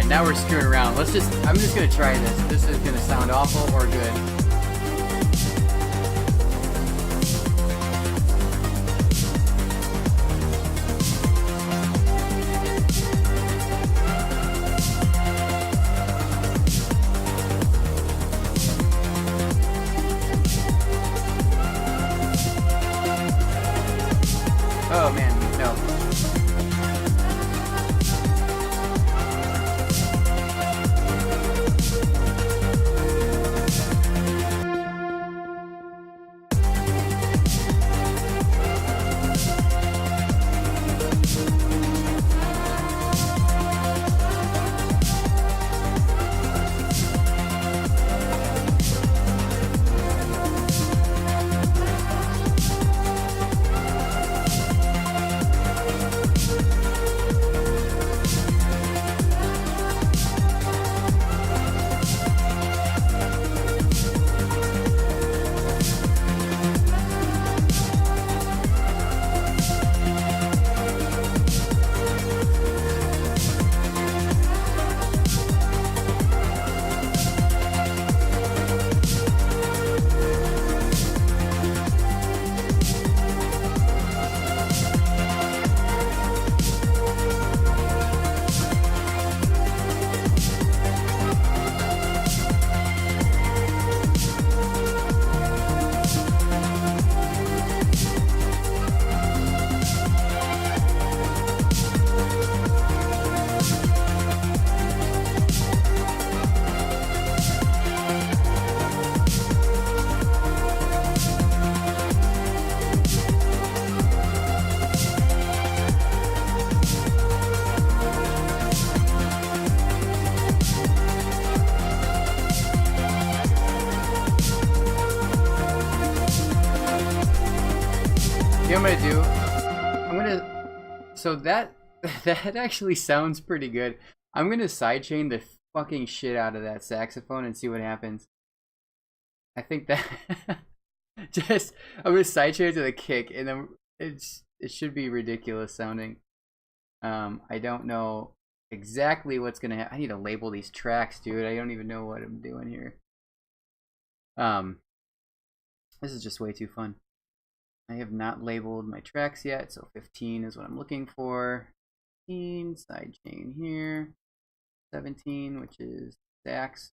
Now we're screwing around. I'm just gonna try this. This is gonna sound awful or good. Oh man, no. You know what I'm gonna do? So that actually sounds pretty good. I'm gonna sidechain the fucking shit out of that saxophone and see what happens. I think that I'm gonna sidechain it to the kick, and then it should be ridiculous sounding. I don't know exactly what's gonna happen. I need to label these tracks, dude. I don't even know what I'm doing here. This is just way too fun. I have not labeled my tracks yet, so 15 is what I'm looking for. 15, sidechain here. 17, which is sax.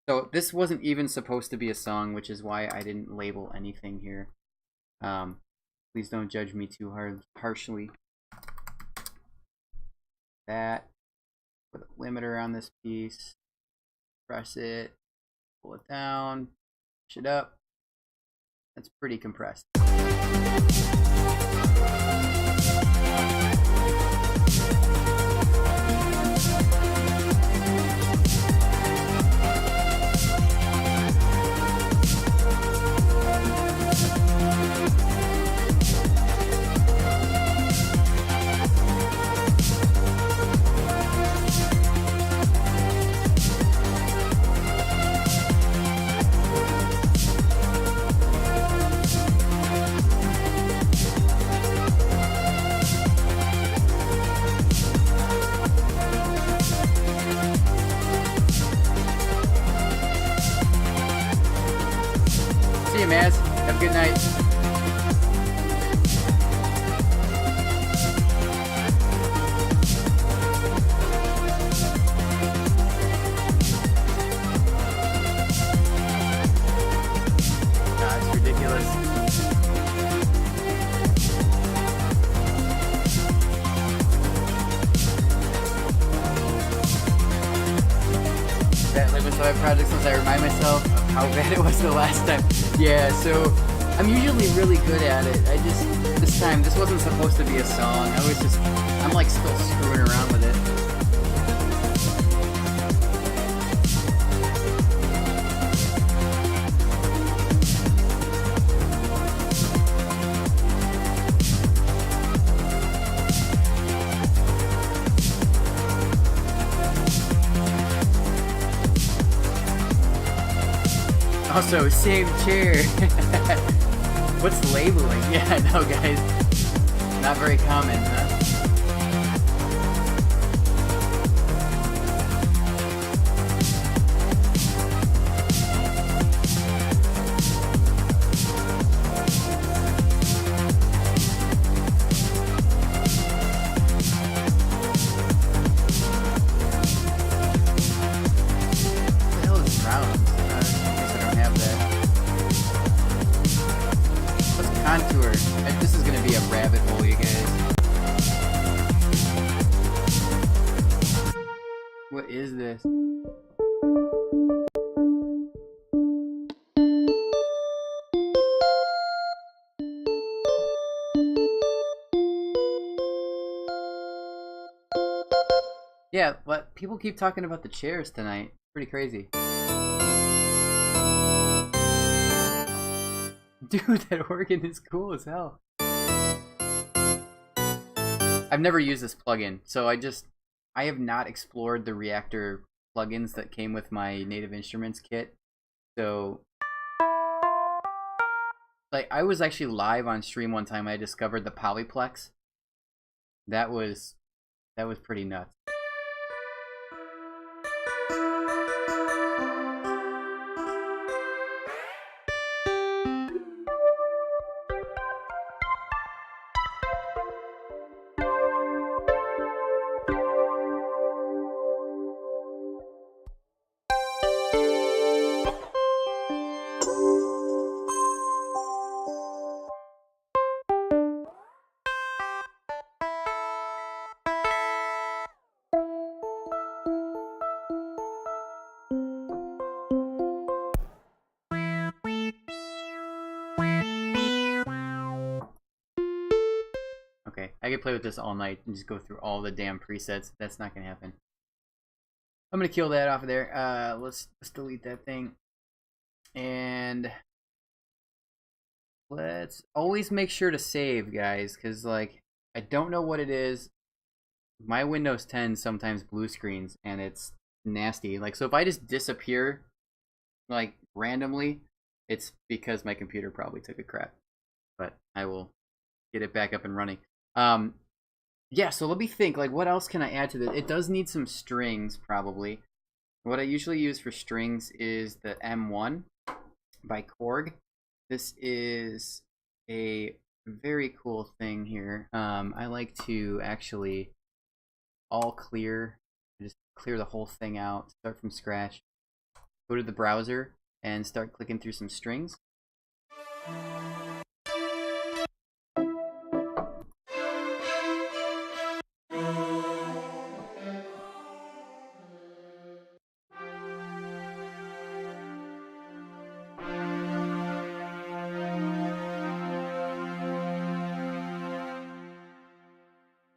So this wasn't even supposed to be a song, which is why I didn't label anything here. Please don't judge me too harshly. That, put a limiter on this piece, press it, pull it down, push it up. That's pretty compressed. See you, Maz. Have a good night. It's ridiculous. That Live with Live project since I remind myself of how bad it was the last time. Yeah, so I'm usually really good at it. This time, this wasn't supposed to be a song. I'm like still screwing around with it. Also, same chair. What's labeling? Yeah, no, guys. Not very common, huh? What the hell is round? Contour. This is gonna be a rabbit hole, you guys. What is this? Yeah, but people keep talking about the chairs tonight. Pretty crazy. Dude, that organ is cool as hell. I've never used this plugin, so I have not explored the Reaktor plugins that came with my Native Instruments kit. So, like, I was actually live on stream one time. I discovered the Polyplex. That was pretty nuts. Okay, I could play with this all night and just go through all the damn presets. That's not gonna happen. I'm gonna kill that off of there. Let's delete that thing. And let's always make sure to save, guys, because like I don't know what it is. My Windows 10 sometimes blue screens and it's nasty. Like, so if I just disappear like randomly, it's because my computer probably took a crap. But I will get it back up and running. Yeah, so let me think, like, what else can I add to this? It does need some strings, probably. What I usually use for strings is the M1 by Korg. This is a very cool thing here. I like to actually all clear, just clear the whole thing out, start from scratch, go to the browser and start clicking through some strings.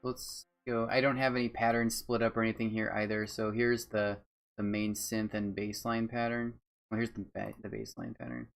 Let's go. I don't have any patterns split up or anything here either. So here's the main synth and bassline pattern. Well, here's the bassline pattern.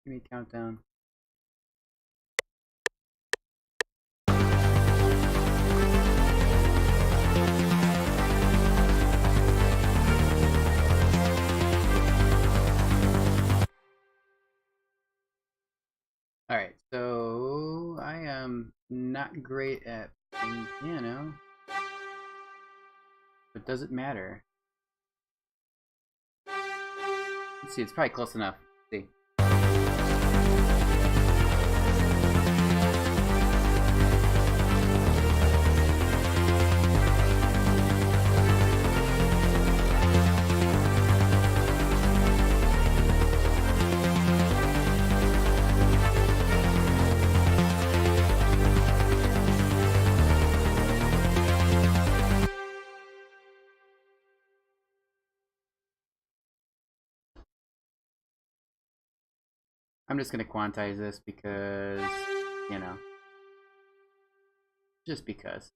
Give me a countdown. Alright, so I am not great at playing piano, but does it matter? Let's see, it's probably close enough. Let's see. I'm just going to quantize this because, you know, just because.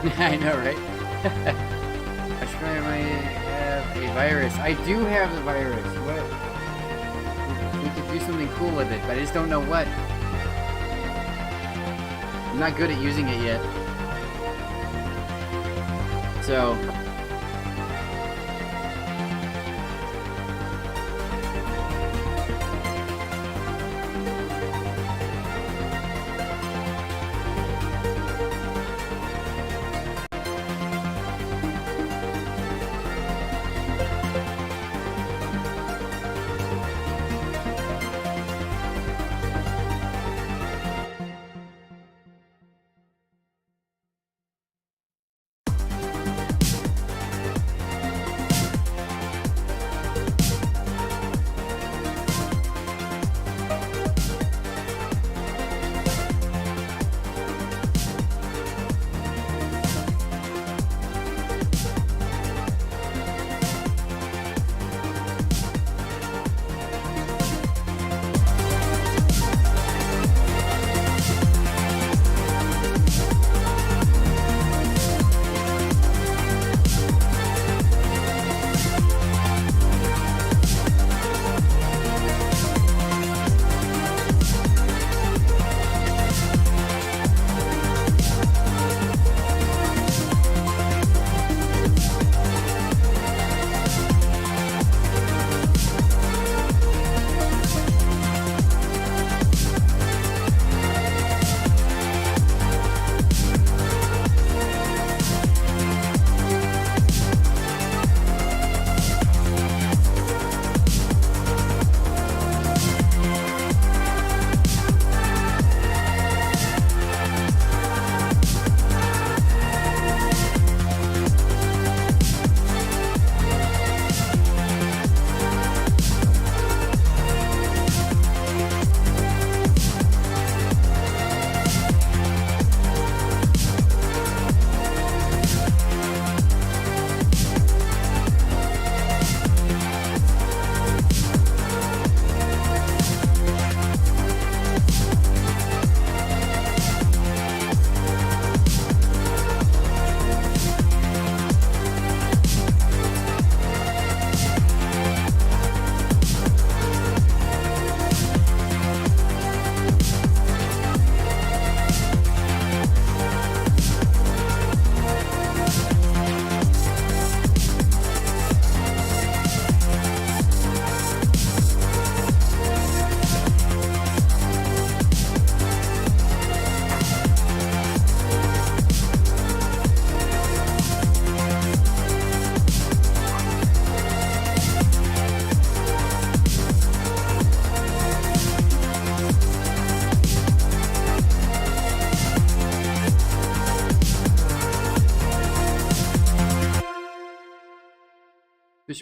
I know, right? I try I might have a virus. I do have the virus. What? We could do something cool with it, but I just don't know what. I'm not good at using it yet. So...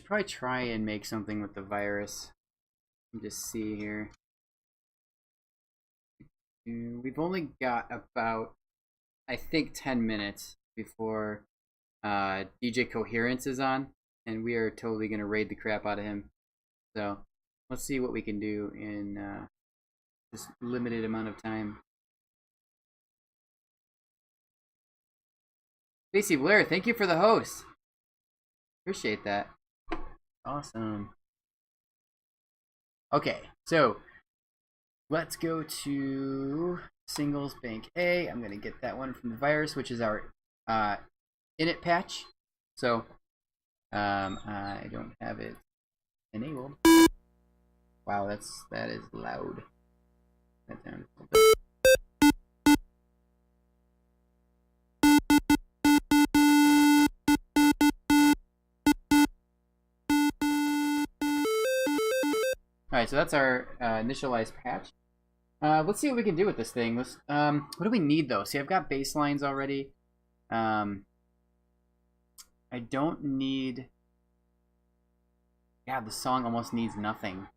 probably try and make something with the virus. Just see here. We've only got about, I think, 10 minutes before DJ Coherence is on, and we are totally gonna raid the crap out of him. So let's see what we can do in this limited amount of time. Stacy Blair, thank you for the host. Appreciate that. Awesome. Okay, so let's go to Singles Bank A. I'm gonna get that one from the virus, which is our init patch. So I don't have it enabled. Wow, that is loud. That down a little bit. Alright, so that's our initialized patch. Let's see what we can do with this thing. Let's, what do we need though? See, I've got baselines already. I don't need... Yeah, the song almost needs nothing.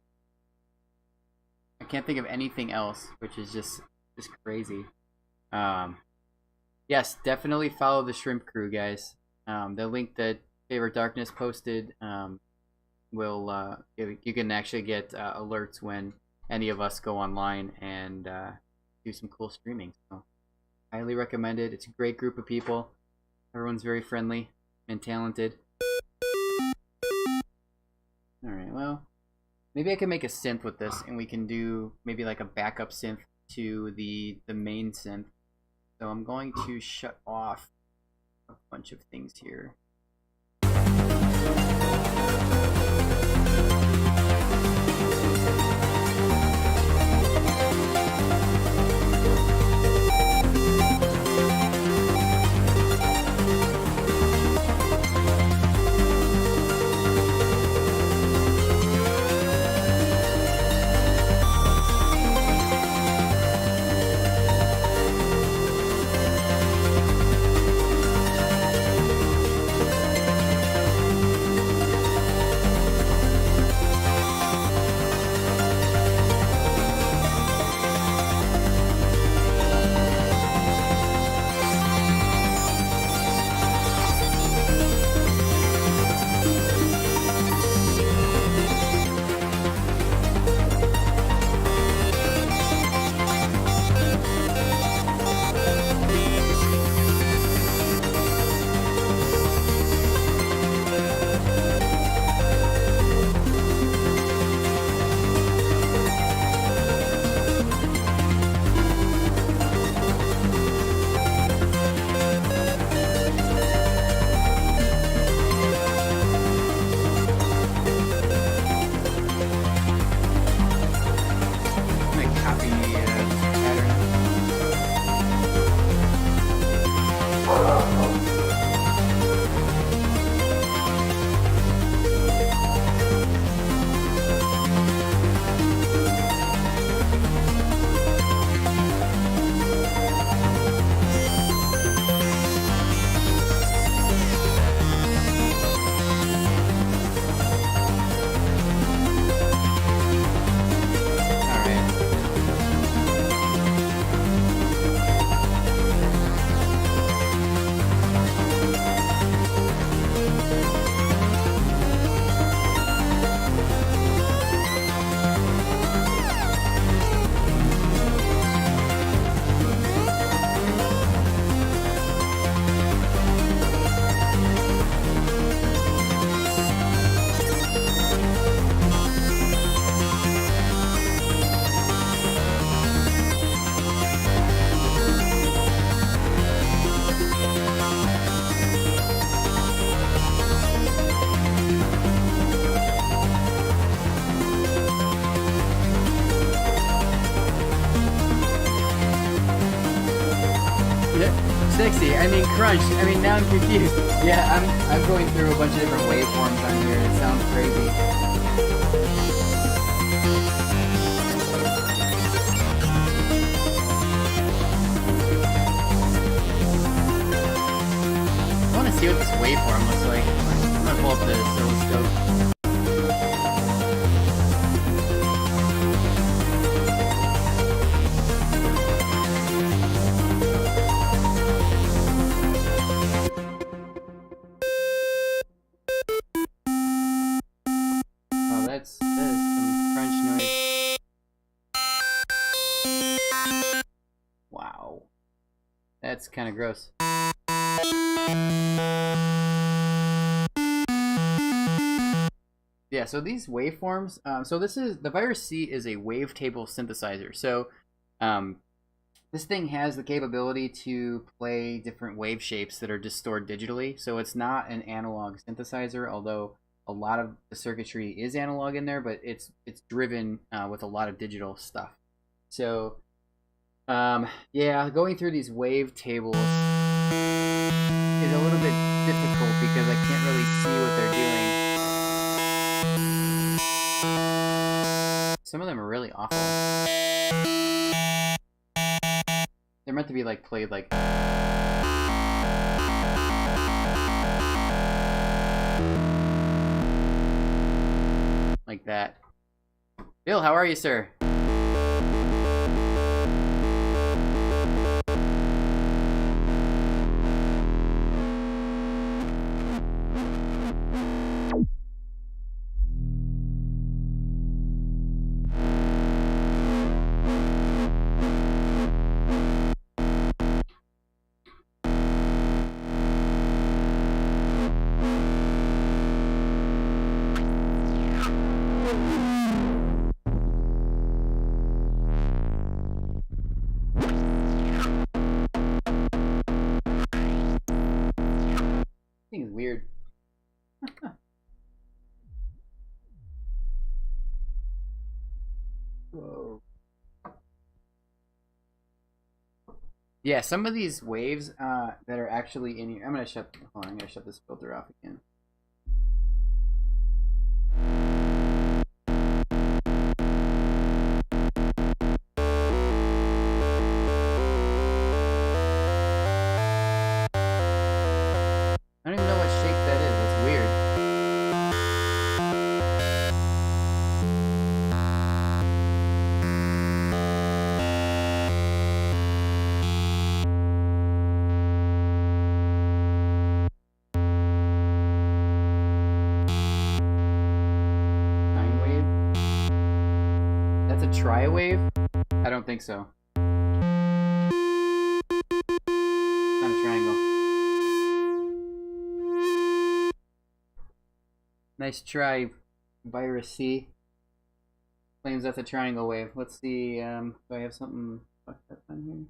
I can't think of anything else, which is just crazy. Yes, definitely follow the Shrimp Crew, guys. The link that Favorite Darkness posted will you can actually get alerts when any of us go online and do some cool streaming. So highly recommend it. It's a great group of people. Everyone's very friendly and talented. Alright, well, maybe I can make a synth with this and we can do maybe like a backup synth to the main synth. So I'm going to shut off a bunch of things here. I mean, Crunch. I mean, now I'm confused. Yeah, I'm going through a bunch of different waveforms on here. It sounds crazy. I want to see what this waveform looks like. I'm gonna pull pull up the oscilloscope. Oh, that is some crunch noise. Wow. That's kind of gross. Yeah, so these waveforms, so this is, the Virus C is a wavetable synthesizer. So this thing has the capability to play different wave shapes that are just stored digitally. So it's not an analog synthesizer, although a lot of the circuitry is analog in there, but it's driven with a lot of digital stuff. So yeah, going through these wave tables is a little bit difficult because I can't really see what they're doing. Some of them are really awful. They're meant to be like played like that. Bill, how are you, sir? Thing is weird. Whoa. Yeah, some of these waves that are actually in here. I'm gonna shut this filter off again. I don't even know what shape that is. It's weird. Sine wave? That's a tri-wave? I don't think so. It's not a triangle. Nice try, Virus C. Claims that's a triangle wave. Let's see, do I have something fucked up on here?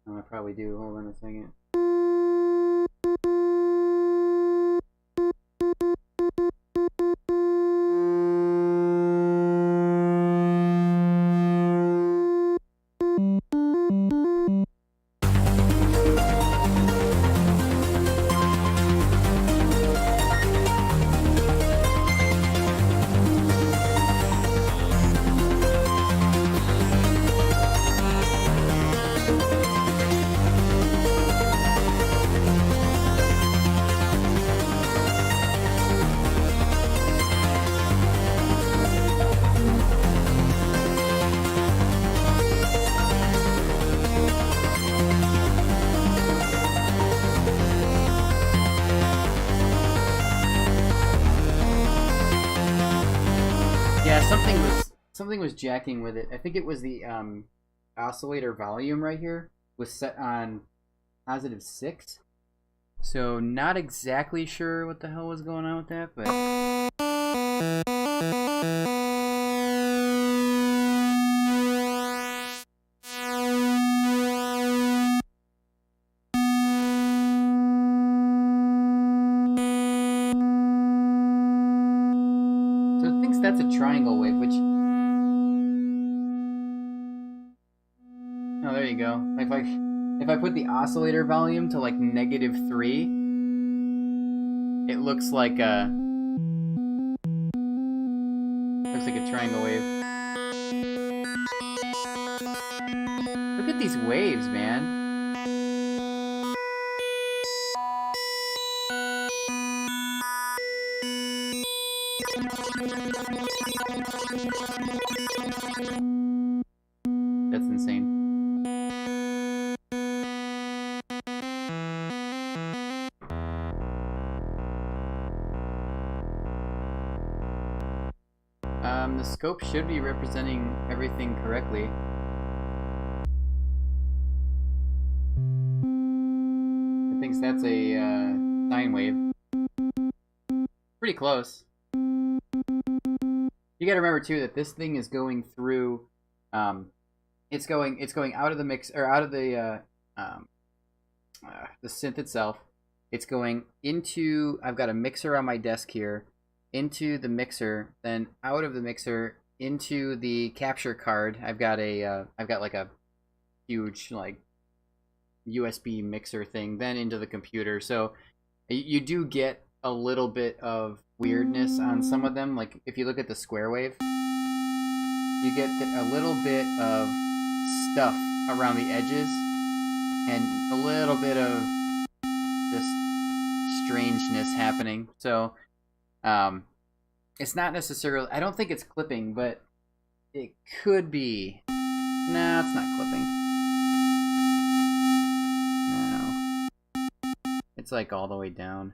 Oh, I probably do. Hold on a second. Yeah, something was jacking with it. I think it was the oscillator volume right here was set on +6. So not exactly sure what the hell was going on with that, but so it thinks that's a triangle wave, which, oh, there you go. If I put the oscillator volume to like -3, it looks like a triangle wave. Look at these waves, man. That's insane. The scope should be representing everything correctly. I think that's a sine wave. Pretty close. You gotta remember too that this thing is going through. It's going out of the mix or out of the synth itself. It's going into. I've got a mixer on my desk here. Into the mixer, then out of the mixer into the capture card. I've got like a huge like USB mixer thing, then into the computer. So you do get a little bit of weirdness on some of them. Like if you look at the square wave, you get a little bit of stuff around the edges and a little bit of just strangeness happening. So it's not necessarily, I don't think it's clipping, but it could be. No, it's not clipping. No. It's like all the way down.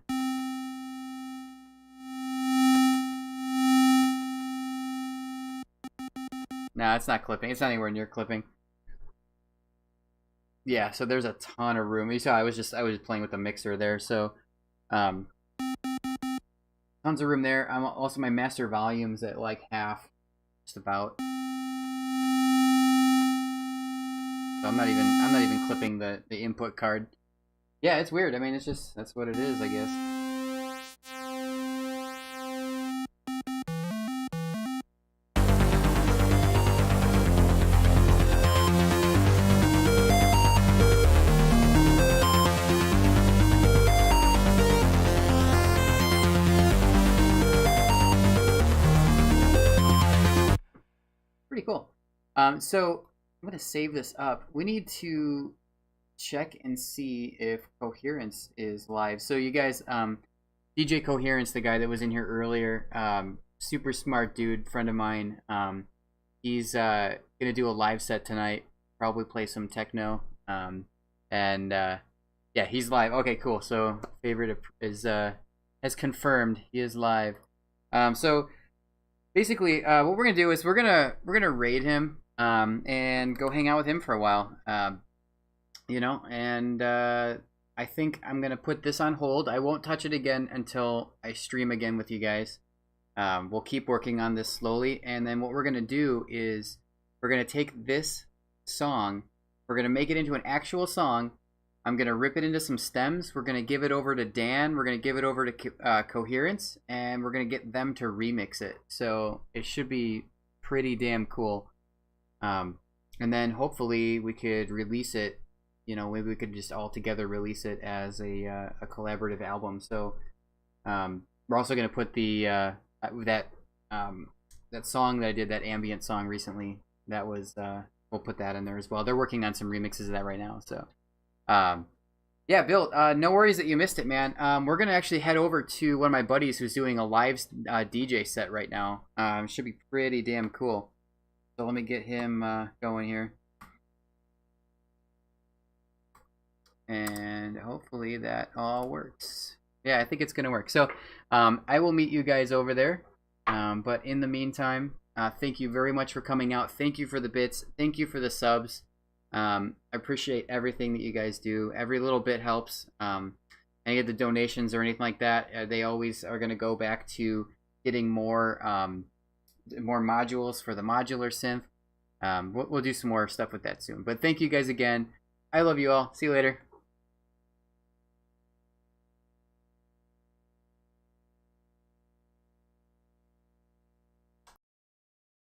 No, it's not clipping. It's not anywhere near clipping. Yeah, so there's a ton of room. You saw I was playing with the mixer there, so tons of room there. I'm also, my master volume's at like half, just about. So I'm not even clipping the input card. Yeah, it's weird. I mean, it's just, that's what it is, I guess. Pretty cool. So I'm gonna save this up. We need to check and see if Coherence is live. So you guys, DJ Coherence, the guy that was in here earlier, super smart dude, friend of mine. He's gonna do a live set tonight. Probably play some techno. Yeah, he's live. Okay, cool. So favorite is has confirmed he is live. So basically, what we're gonna do is we're gonna raid him and go hang out with him for a while. You know, and I think I'm gonna put this on hold. I won't touch it again until I stream again with you guys. We'll keep working on this slowly, and then what we're gonna do is we're gonna take this song, we're gonna make it into an actual song. I'm gonna rip it into some stems. We're gonna give it over to Dan. We're gonna give it over to Coherence, and we're gonna get them to remix it. So it should be pretty damn cool. And then hopefully we could release it. You know, maybe we could just all together release it as a collaborative album. So we're also gonna put the that song that I did, that ambient song recently. That was we'll put that in there as well. They're working on some remixes of that right now. So. Yeah, Bill, no worries that you missed it, man. We're going to actually head over to one of my buddies who's doing a live DJ set right now. Should be pretty damn cool. So let me get him going here. And hopefully that all works. Yeah, I think it's going to work. So I will meet you guys over there. But in the meantime, thank you very much for coming out. Thank you for the bits. Thank you for the subs. I appreciate everything that you guys do. Every little bit helps. Any of the donations or anything like that, they always are going to go back to getting more modules for the modular synth. We'll do some more stuff with that soon. But thank you guys again. I love you all. See you later.